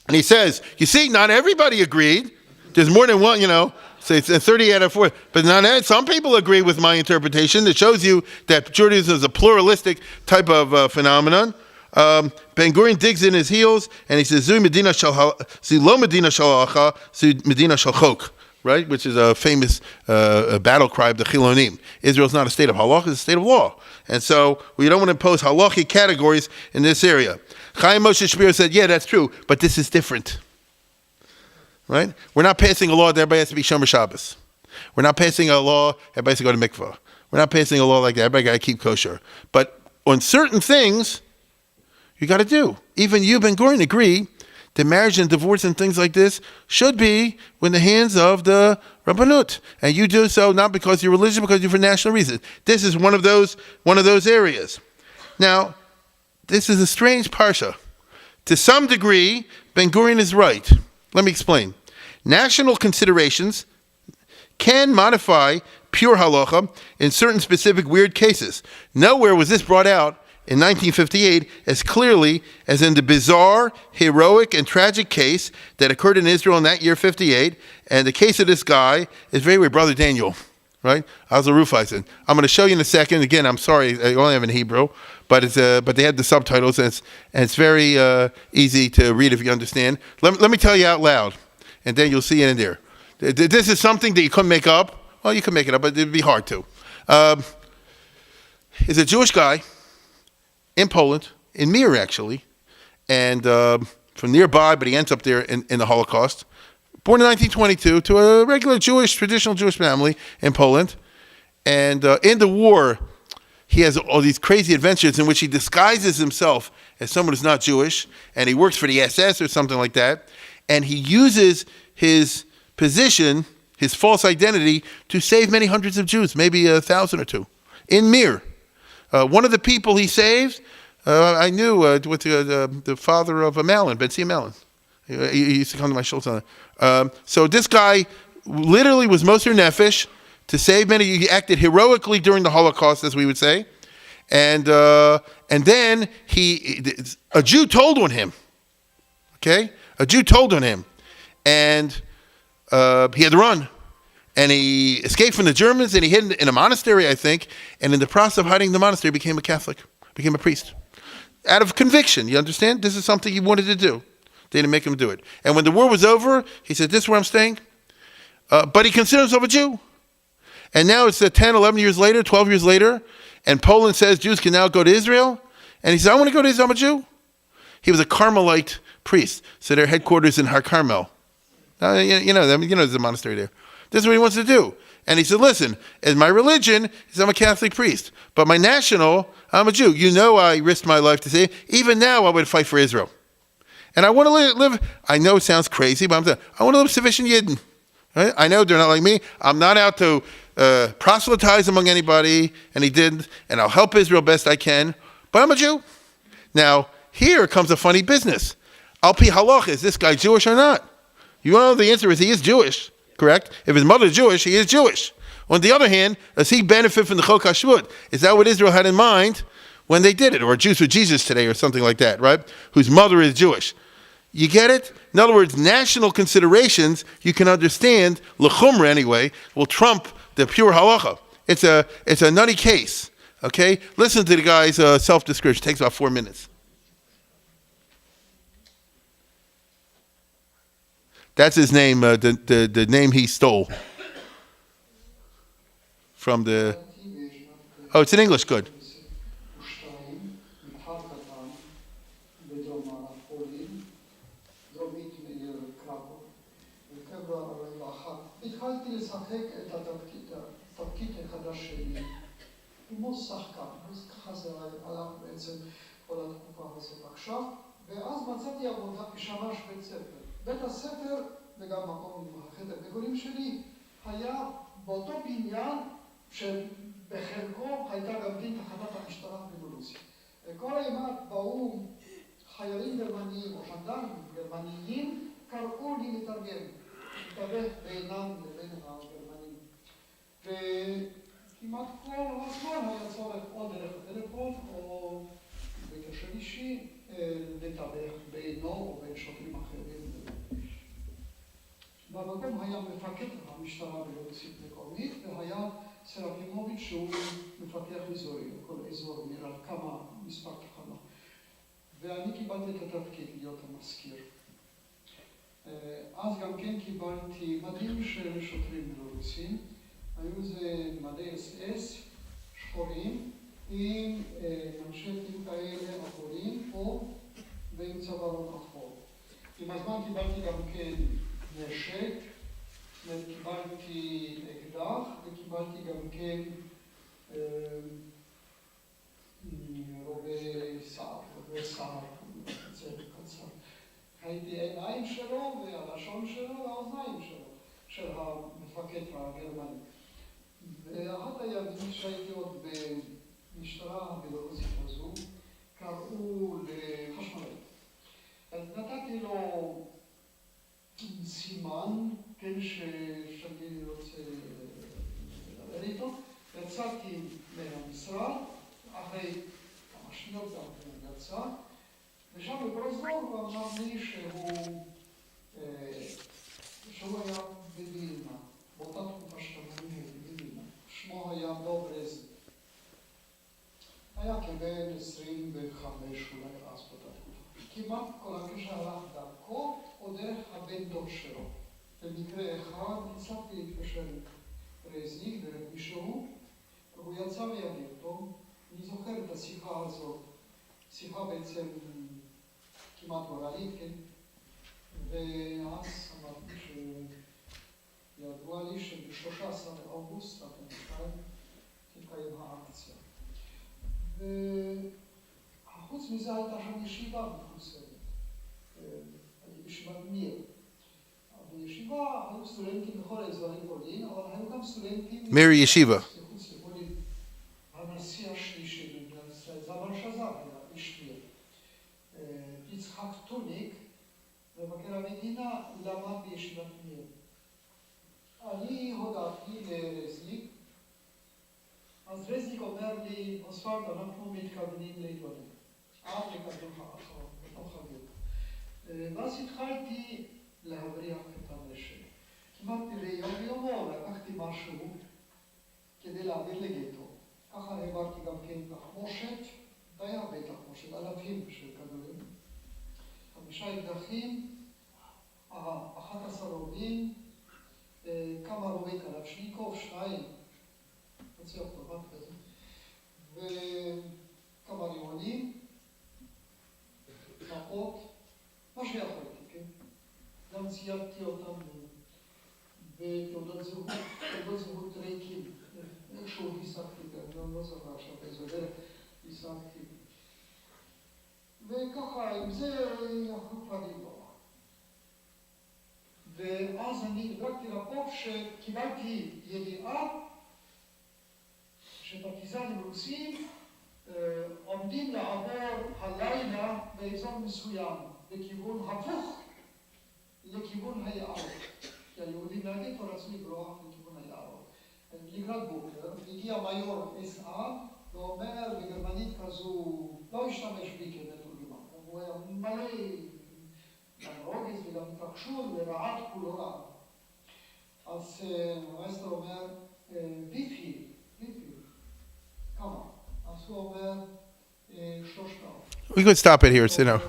he says, you see, not everybody agreed. There's more than one, So it's 30 out of 40. But some people agree with my interpretation. It shows you that Judaism is a pluralistic type of phenomenon. Ben Gurion digs in his heels, and he says, Zu Medina lo Medina shel halacha, zu Medina shel chok, right? Which is a famous battle cry of the Chilonim. Israel's not a state of halacha, it's a state of law. And so we don't want to impose halachic categories in this area. Chaim Moshe Shapiro said, yeah, that's true, but this is different. Right? We're not passing a law that everybody has to be Shomer Shabbos. We're not passing a law everybody has to go to mikvah. We're not passing a law like that. Everybody got to keep kosher. But on certain things, you got to do. Even you, Ben Gurion, agree that marriage and divorce and things like this should be in the hands of the Rabbanut. And you do so not because you're religious, because you're for national reasons. This is one of those areas. Now, this is a strange parsha. To some degree, Ben Gurion is right. Let me explain. National considerations can modify pure halacha in certain specific weird cases. Nowhere was this brought out in 1958 as clearly as in the bizarre, heroic, and tragic case that occurred in Israel in that year, 58. And the case of this guy is very weird. Brother Daniel, right? Azal Rufeisen. I'm going to show you in a second. Again, I'm sorry, I only have it in Hebrew, but they had the subtitles, and it's very easy to read if you understand. Let me tell you out loud, and then you'll see it in there. This is something that you couldn't make up. Well, you could make it up, but it'd be hard to. Is a Jewish guy in Poland, in Mir actually, and from nearby, but he ends up there in the Holocaust. Born in 1922 to a regular traditional Jewish family in Poland. And in the war, he has all these crazy adventures in which he disguises himself as someone who's not Jewish, and he works for the SS or something like that. And he uses his position, his false identity, to save many hundreds of Jews, maybe 1,000 or two, in Mir. One of the people he saved, I knew with the father of Malin, Ben Malin. He used to come to my shul. So this guy literally was Moser Nefesh to save many. He acted heroically during the Holocaust, as we would say. And then a Jew told on him. Okay? A Jew told on him. And he had to run. And he escaped from the Germans, and he hid in a monastery, I think. And in the process of hiding in the monastery, became a Catholic, became a priest. Out of conviction, you understand? This is something he wanted to do. They didn't make him do it. And when the war was over, he said, this is where I'm staying. But he considered himself a Jew. And now it's 10, 11 years later, 12 years later, and Poland says Jews can now go to Israel. And he said, I want to go to Israel, I'm a Jew. He was a Carmelite priest, so their headquarters in Har Carmel. You know there's a monastery there. This is what he wants to do. And he said, listen, in my religion, I'm a Catholic priest. But my national, I'm a Jew. You know I risked my life to say, even now I would fight for Israel. And I want to live, I know it sounds crazy, but I want to live sufficient Yidden. Right? I know they're not like me. I'm not out to proselytize among anybody, and he didn't. And I'll help Israel best I can. But I'm a Jew. Now, here comes a funny business. Al pi halach, is this guy Jewish or not? You know the answer is he is Jewish. Correct? If his mother is Jewish, he is Jewish. On the other hand, does he benefit from the Chok HaShvut? Is that what Israel had in mind when they did it? Or Jews for Jesus today or something like that, right? Whose mother is Jewish. You get it? In other words, national considerations, you can understand, l'chumra anyway, will trump the pure halacha. It's a nutty case, okay? Listen to the guy's self-description. It takes about 4 minutes. That's his name, the name he stole from the... Oh, it's in English, good. ואז מצאתי עבודה כשמש בית ספר. בית הספר וגם מקום החדר בגולים שלי היה באותו בניין שבחלקו הייתה גם דין תחנת המשטרה בגולוסיה. כל הימת באו חיילים גרמניים או ז'נדרמים גרמניים קראו לי לתרגם, לתווך בינם לבין הגרמנים. וכמעט כל הזמן היה צורך או דרך הטלפון או בקשר אישי לתווך בינו או בין שוטרים אחרים. במקום היה מפקד המשטרה בגולוסית מקומית והיה סרפימוביץ' שהוא מפתח אזורי, כל אזור נראה כמה מספר תחנות. ואני קיבלתי את התפקיד להיות המזכיר. אז גם כן קיבלתי מדים של שוטרים בלורוסים. היו זה מדי אס-אס שחורים עם מנשטים כאלה אפורים פה ועם צווארון אפור. עם הזמן קיבלתי גם כן נשק, קיבלתי אקדח וקיבלתי גם כן רובי סער, קצר. הייתי העיניים שלו והלשון שלו והאוזניים שלו, של המפקד הגרמני. ואחת הימים שהייתי עוד במשטרה הבלורוסית הזו, קראו לחשמלית. אז נתתי לו סימן, כן, שאני רוצה לדבר איתו. יצאתי מהמשרד, אחרי כמה שניות גם הוא יצא, ושם בפרוזדור הוא אמר לי שהוא היה בווילנה, באותה תקופה שאתה מבין בווילנה. שמו היה דוברז. היה כבן 25 אולי אז באותה תקופה. כמעט כל הקשר הלך דרכו או דרך הבן דוד שלו. במקרה אחד הצלחתי להתקשר עם רזניק דרך מישהו, והוא יצא ויגיד אותו. אני זוכר את השיחה הזאת, שיחה בעצם כמעט גורלית, כן? ואז אמרתי שידוע לי שב-13 באוגוסט 2002 תתקיים האקציה. וחוץ מזה הייתה שם ישיבה מפורסמת, ישיבת מיר. בישיבה היו סטודנטים בכל האזורים פולין, אבל היו גם סטודנטים... מיר ישיבה. הנשיא השלישי במדינת ישראל, זה המלשזר היה איש מיר. יצחק טוניק, מבקר המדינה, למד בישיבת מיר. אני הודעתי לרזניק, אז רזניק אומר לי, אוסוולד, אנחנו מתכוונים להתלונן. עד לכתוב האחרון, בתוך הגיר. ואז התחלתי להבריח את הנשק. כמעט ליום ויומו לקחתי משהו כדי להעביר לגטו. ככה העברתי גם כן תחמושת, די הרבה תחמושת, אלפים של כדורים. 5 אקדחים, 11 רובים, כמה רובי קלצ'ניקוב, 2, חצי אוטומט כזה, וכמה רימונים, מפות, מה שיכולתי, כן? גם ציירתי אותם בתעודות זהות ריקים. איכשהו היסחתי, אני לא זוכר עכשיו איזו דרך היסחתי. וככה, עם זה אנחנו כבר נגמר. ואז אני הגעתי לפה שקיבלתי ידיעה שפרטיזנים רוסים עומדים לעבור הלילה באזור מסוים, בכיוון הפוך לכיוון היערות. כי היהודים מהגטו רצו לברוח לכיוון היערות. לקראת בוקר, הגיע מיור SA ואומר בגרמנית כזו, לא השתמש בי כמתורגמן, הוא היה מלא גם רוגז וגם התרגשות ורעד כולו רע. אז המאסטר אומר, ויפי, כמה? אז הוא אומר, 300. We could stop it here, so no.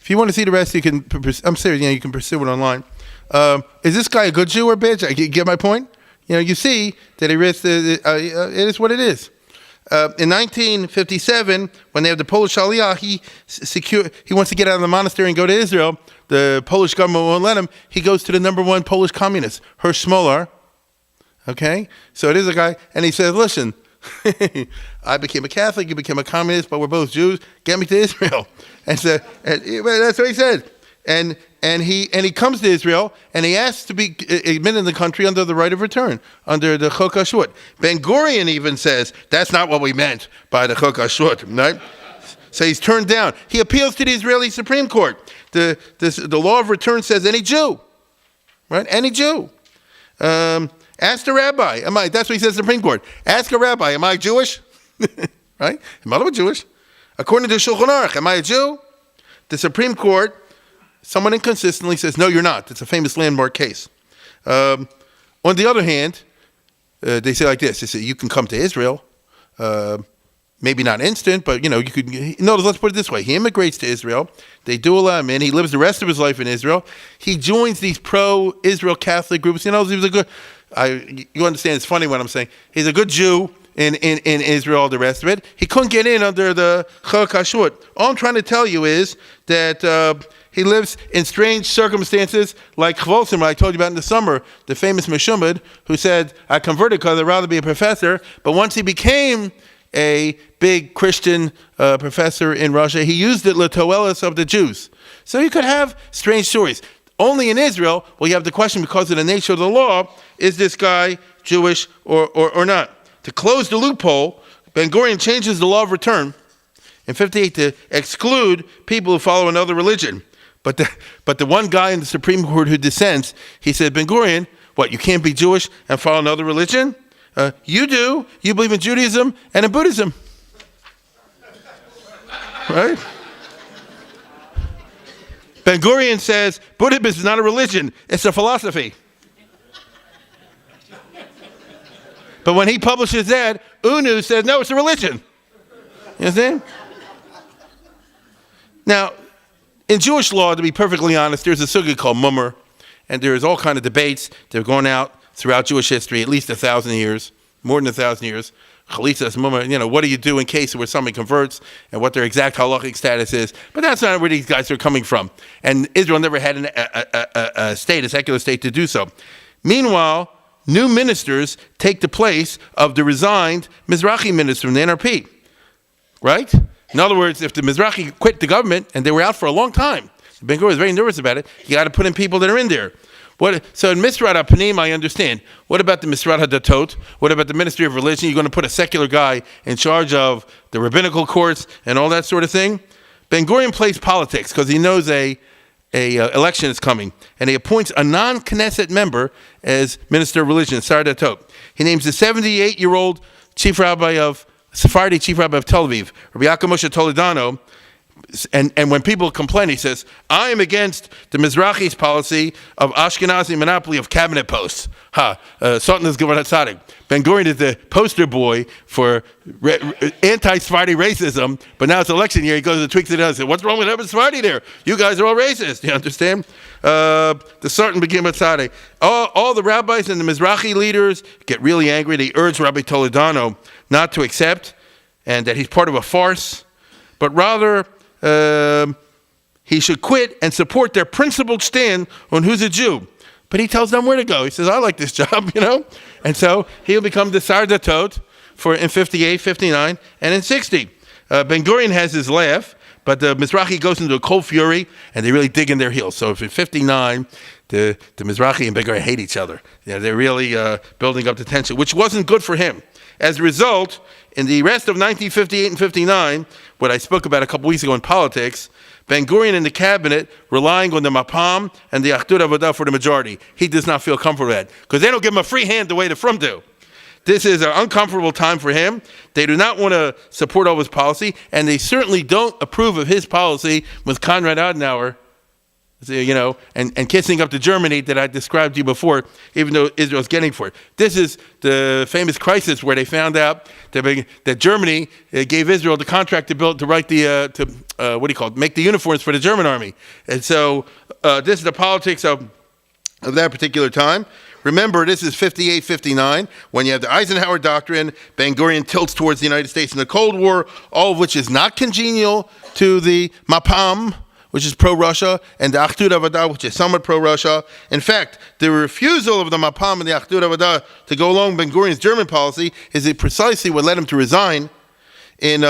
If you want to see the rest, you can, I'm serious, you can pursue it online. Is this guy a good Jew or bitch? You get my point? You see that he risked, it is what it is. In 1957, when they have the Polish Aliyah, he wants to get out of the monastery and go to Israel. The Polish government won't let him. He goes to the #1 Polish communist, Hersh Smolar. Okay? So it is a guy, and he says, listen, I became a Catholic, you became a communist, but we're both Jews. Get me to Israel. And so, that's what he said. And he comes to Israel, and he asks to be admitted in the country under the right of return, under the Chok HaShvut. Ben Gurion even says, that's not what we meant by the Chok HaShvut, right? So he's turned down. He appeals to the Israeli Supreme Court. The law of return says any Jew, right? Any Jew. Ask the rabbi, that's what he says in the Supreme Court. Ask a rabbi, am I Jewish? Right? Am I Jewish? According to Shulchan Aruch, am I a Jew? The Supreme Court, someone inconsistently says, no, you're not. It's a famous landmark case. On the other hand, they say like this. They say, you can come to Israel. Maybe not instant, but, you could... Notice, let's put it this way. He immigrates to Israel. They do allow him in. He lives the rest of his life in Israel. He joins these pro-Israel Catholic groups. He was a good... you understand, it's funny what I'm saying. He's a good Jew in Israel, the rest of it. He couldn't get in under the Chok HaShvut. All I'm trying to tell you is that... he lives in strange circumstances like Chvolsim, I told you about in the summer, the famous Meshumad, who said, I converted because I'd rather be a professor. But once he became a big Christian professor in Russia, he used it l'toelis of the Jews. So you could have strange stories. Only in Israel will you have the question, because of the nature of the law, is this guy Jewish or not? To close the loophole, Ben Gurion changes the law of return in 58 to exclude people who follow another religion. But the one guy in the Supreme Court who dissents, he said, Ben Gurion, what, you can't be Jewish and follow another religion? You do. You believe in Judaism and in Buddhism. Right? Ben Gurion says Buddhism is not a religion, it's a philosophy. But when he publishes that, UNU says, no, it's a religion. You understand? Now, in Jewish law, to be perfectly honest, there's a sugya called mummer, and there's all kind of debates. They're going out throughout Jewish history, at least 1,000 years, more than 1,000 years. Chalitzas, mummer, what do you do in case where somebody converts and what their exact halachic status is? But that's not where these guys are coming from. And Israel never had a secular state to do so. Meanwhile, new ministers take the place of the resigned Mizrahi minister from the NRP, right? In other words, if the Mizrahi quit the government, and they were out for a long time, Ben Gurion was very nervous about it, you got to put in people that are in there. So in Misrat HaPanim, I understand. What about the Misrat HaDatot? What about the Ministry of Religion? You're going to put a secular guy in charge of the rabbinical courts and all that sort of thing? Ben Gurion plays politics because he knows a election is coming, and he appoints a non-Knesset member as Minister of Religion, Sar Datot. He names the 78-year-old Chief Rabbi of Sephardi Chief Rabbi of Tel Aviv, Rabbi Yaakov Moshe Toledano, and when people complain, he says, I am against the Mizrahi's policy of Ashkenazi monopoly of cabinet posts. Sultan is Gavrat Tzaddik. Ben Gurion is the poster boy for anti-Sephardi racism, but now it's election year, he goes and tweaks it out and says, what's wrong with having Sephardi there? You guys are all racist, you understand? The Sultan became a Tzaddik. All the rabbis and the Mizrahi leaders get really angry. They urge Rabbi Toledano not to accept, and that he's part of a farce, but rather he should quit and support their principled stand on who's a Jew. But he tells them where to go. He says, I like this job, And so he'll become the Sar Datot in 58, 59, and in 60. Ben Gurion has his laugh, but the Mizrahi goes into a cold fury, and they really dig in their heels. So if in 59, the Mizrahi and Ben Gurion hate each other. They're really building up the tension, which wasn't good for him. As a result, in the rest of 1958 and 59, what I spoke about a couple weeks ago in politics, Ben Gurion and the cabinet relying on the Mapam and the Achdut Avodah for the majority. He does not feel comfortable with that because they don't give him a free hand the way the Frum do. This is an uncomfortable time for him. They do not want to support all his policy, and they certainly don't approve of his policy with Konrad Adenauer, and kissing up to Germany that I described to you before, even though Israel's getting for it. This is the famous crisis where they found out that Germany gave Israel the contract to make the uniforms for the German army. And so this is the politics of that particular time. Remember, this is 58, 59, when you have the Eisenhower Doctrine. Ben Gurion tilts towards the United States in the Cold War, all of which is not congenial to the Mapam, which is pro-Russia, and the Achdut Avodah, which is somewhat pro-Russia. In fact, the refusal of the Mapam and the Achdut Avodah to go along with Ben Gurion's German policy is precisely what led him to resign in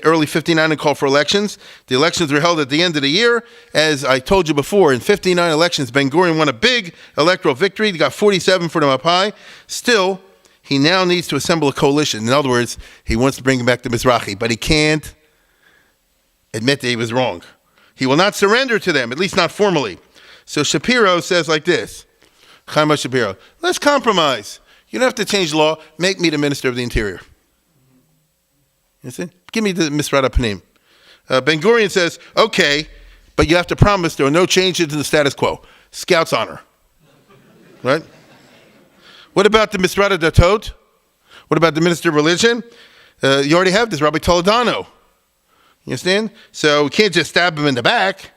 early 59 and call for elections. The elections were held at the end of the year. As I told you before, in 59 elections, Ben Gurion won a big electoral victory. He got 47 for the Mapai. Still, he now needs to assemble a coalition. In other words, he wants to bring back the Mizrahi, but he can't admit that he was wrong. He will not surrender to them, at least not formally. So Shapiro says like this, Chaim Shapiro, let's compromise. You don't have to change the law. Make me the Minister of the Interior. You see? Give me the Misrat HaPanim. Ben Gurion says, okay, but you have to promise there are no changes to the status quo. Scout's honor. Right? What about the Misrat HaDatot? What about the Minister of Religion? You already have this, Rabbi Toledano. You understand? So we can't just stab him in the back.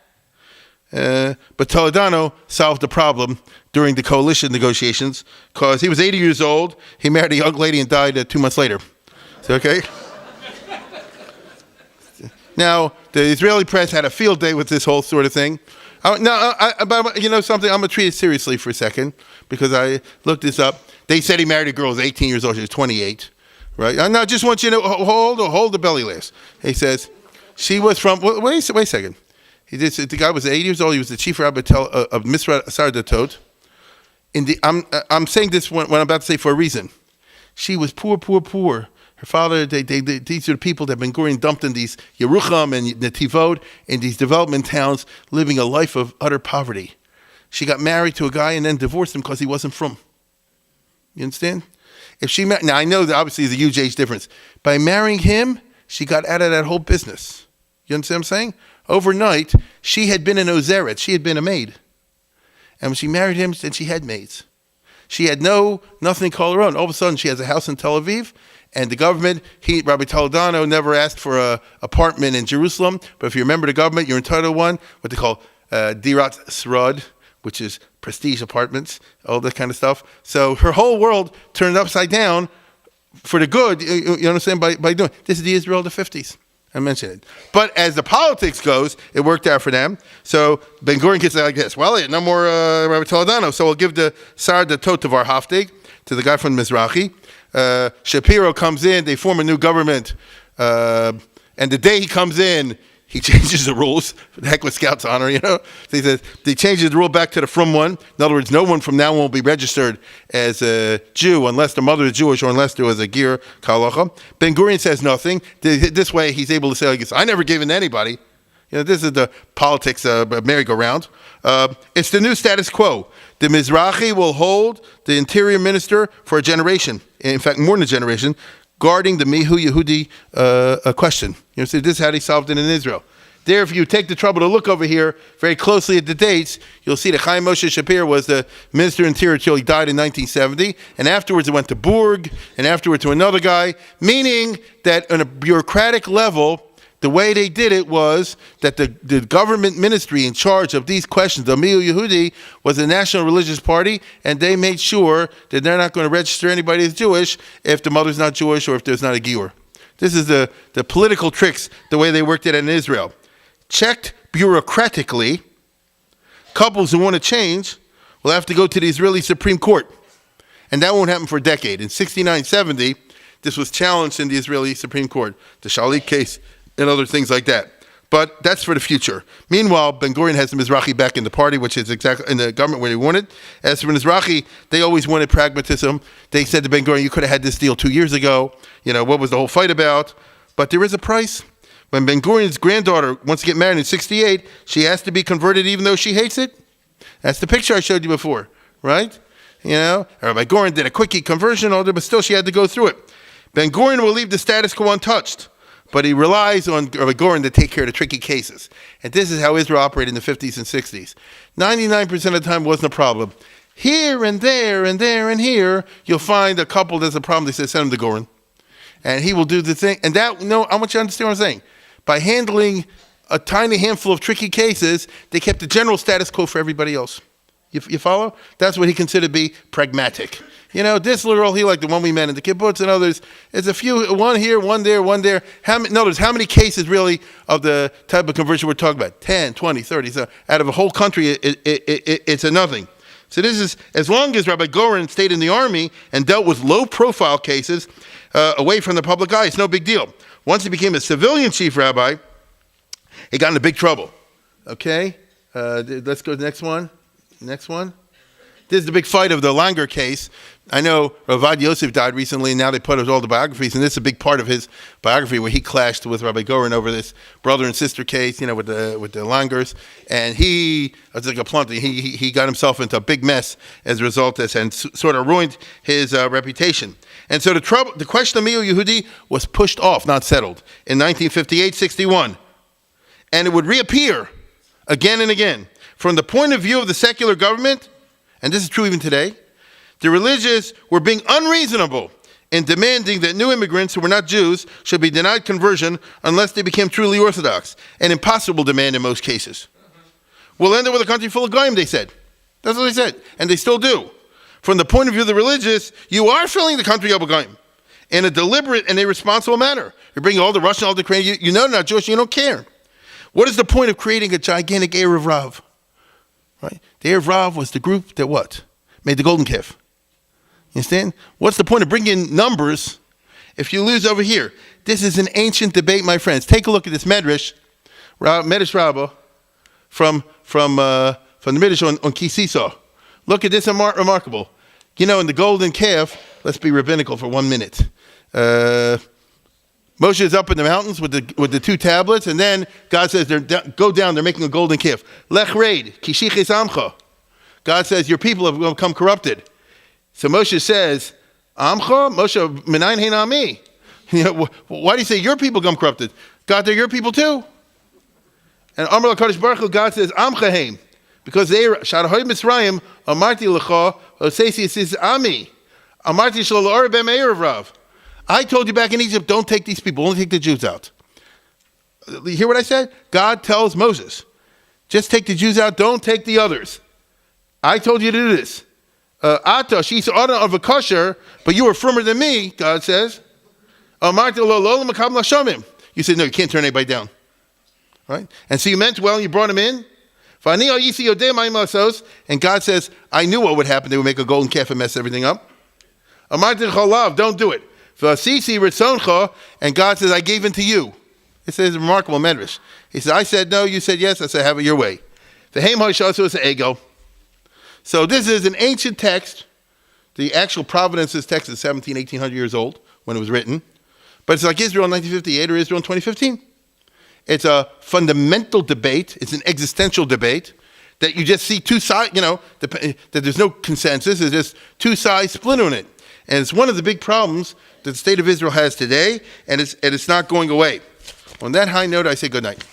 But Toledano solved the problem during the coalition negotiations because he was 80 years old. He married a young lady and died 2 months later. So, okay? Now, the Israeli press had a field day with this whole sort of thing. But you know something? I'm going to treat it seriously for a second because I looked this up. They said he married a girl who was 18 years old. She was 28. Right? Now, I just want you to hold the belly laughs. He says, she was from, wait a second. The guy was 80 years old. He was the chief rabbi of Misrat Sar Datot. I'm saying this what I'm about to say for a reason. She was poor. Her father, these are the people that Ben Gurion dumped in these Yerucham and Netivot, in these development towns, living a life of utter poverty. She got married to a guy and then divorced him because he wasn't from. You understand? Now I know that obviously there's a huge age difference. By marrying him, she got out of that whole business. You understand what I'm saying? Overnight, she had been an ozeret. She had been a maid. And when she married him, then she had maids. She had nothing to call her own. All of a sudden, she has a house in Tel Aviv, and the government, Rabbi Toledano, never asked for an apartment in Jerusalem. But if you remember the government, you're entitled to one, what they call Dirat Srod, which is prestige apartments, all that kind of stuff. So her whole world turned upside down for the good, you understand, by doing. This is the Israel of the 50s. I mentioned it. But as the politics goes, it worked out for them. So Ben Gurion gets like this. Well, no more Rabbi Toledano, so we'll give the Sar the Totavar Haftig to the guy from Mizrahi. Shapiro comes in, they form a new government, and the day he comes in, he changes the rules. The heck with Scout's honor, you know. So he says they changes the rule back to the from one. In other words, no one from now on will be registered as a Jew unless the mother is Jewish or unless there was a Gir Kalacha. Ben Gurion says nothing. This way, he's able to say, I never gave in to anybody. You know, this is the politics merry-go-round. It's the new status quo. The Mizrahi will hold the interior minister for a generation. In fact, more than a generation, guarding the Mihu Yehudi question. You know, so this is how they solved it in Israel. There, if you take the trouble to look over here very closely at the dates, you'll see that Chaim Moshe Shapir was the minister of interior until he died in 1970, and afterwards it went to Burg, and afterwards to another guy, meaning that on a bureaucratic level, the way they did it was that the government ministry in charge of these questions, the Mihu Yehudi, was the National Religious Party, and they made sure that they're not going to register anybody as Jewish if the mother's not Jewish or if there's not a giur. This is the political tricks, the way they worked it in Israel. Checked bureaucratically, couples who want to change will have to go to the Israeli Supreme Court. And that won't happen for a decade. In 69-70, this was challenged in the Israeli Supreme Court, the Shalit case, and other things like that. But that's for the future. Meanwhile, Ben Gurion has the Mizrahi back in the party, which is exactly in the government where they wanted. As for Mizrahi, they always wanted pragmatism. They said to Ben Gurion, you could have had this deal 2 years ago. You know, what was the whole fight about? But there is a price. When Ben Gurion's granddaughter wants to get married in 68, she has to be converted even though she hates it. That's the picture I showed you before, right? You know, Rabbi Gurion did a quickie conversion order, but still she had to go through it. Ben Gurion will leave the status quo untouched, but he relies on Rabbi Gurion to take care of the tricky cases. And this is how Israel operated in the 50s and 60s. 99% of the time wasn't a problem. Here and there and there and here, you'll find a couple that's a problem. They say, send him to Goren. And he will do the thing. And that, no, I want you to understand what I'm saying. By handling a tiny handful of tricky cases, they kept the general status quo for everybody else. You follow? That's what he considered to be pragmatic. You know, this literal, he like the one we met in the kibbutz and others, is a few, one here, one there, one there. Notice how many cases really of the type of conversion we're talking about? 10, 20, 30. So out of a whole country, it's a nothing. So this is, as long as Rabbi Goren stayed in the army and dealt with low-profile cases away from the public eye, it's no big deal. Once he became a civilian chief rabbi, he got into big trouble. Okay? Let's go to the next one. Next one. This is the big fight of the Langer case. I know Ravad Yosef died recently, and now they put out all the biographies, and this is a big part of his biography where he clashed with Rabbi Goren over this brother and sister case, you know, with the Langers. And he, it's like a plumpy, he got himself into a big mess as a result of this and sort of ruined his reputation. And so the question of Mihu Yehudi was pushed off, not settled, in 1958-61. And it would reappear again and again. From the point of view of the secular government, and this is true even today, the religious were being unreasonable in demanding that new immigrants who were not Jews should be denied conversion unless they became truly Orthodox, an impossible demand in most cases. We'll end up with a country full of goyim, they said. That's what they said, and they still do. From the point of view of the religious, you are filling the country up with goyim in a deliberate and irresponsible manner. You're bringing all the Russian, all the Ukrainian, you know they're not Jewish, you don't care. What is the point of creating a gigantic Erev Rav? Right? The Erev Rav was the group that what? Made the golden calf. You understand? What's the point of bringing numbers if you lose over here? This is an ancient debate, my friends. Take a look at this Medrash Rabbah from the Medrash on Kisisa. Look at this, remarkable. You know, in the golden calf, let's be rabbinical for 1 minute. Moshe is up in the mountains with the two tablets, and then God says, go down, they're making a golden calf. Lech raid, kishiches amcha. God says, your people have become corrupted. So Moshe says, amcha? Moshe, menayin hein ami. You know, why do you say your people become corrupted? God, they're your people too. And Amar LaKadosh Baruch Hu, God says, Amchahem. Because they Sharahoy Mitzrayim, Amarti L'cha, Osesi says, Ami. Amarti Shalor Bem Erev Rav. I told you back in Egypt, don't take these people, only take the Jews out. You hear what I said? God tells Moses, just take the Jews out, don't take the others. I told you to do this. Ata, she's honor of a kosher, but you were firmer than me, God says. You said, no, you can't turn anybody down. Right? And so you meant well, you brought him in. And God says, I knew what would happen. They would make a golden calf and mess everything up. Don't do it. And God says, I gave in to you. It says a remarkable medrash. He says, I said no, you said yes, I said have it your way. The Haim Hoshashu is an ego. So this is an ancient text. The actual providence of this text is 1800 years old when it was written. But it's like Israel in 1958 or Israel in 2015. It's a fundamental debate. It's an existential debate that you just see two sides, that there's no consensus. There's just two sides splitting it. And it's one of the big problems that the state of Israel has today, and it's not going away. On that high note, I say good night.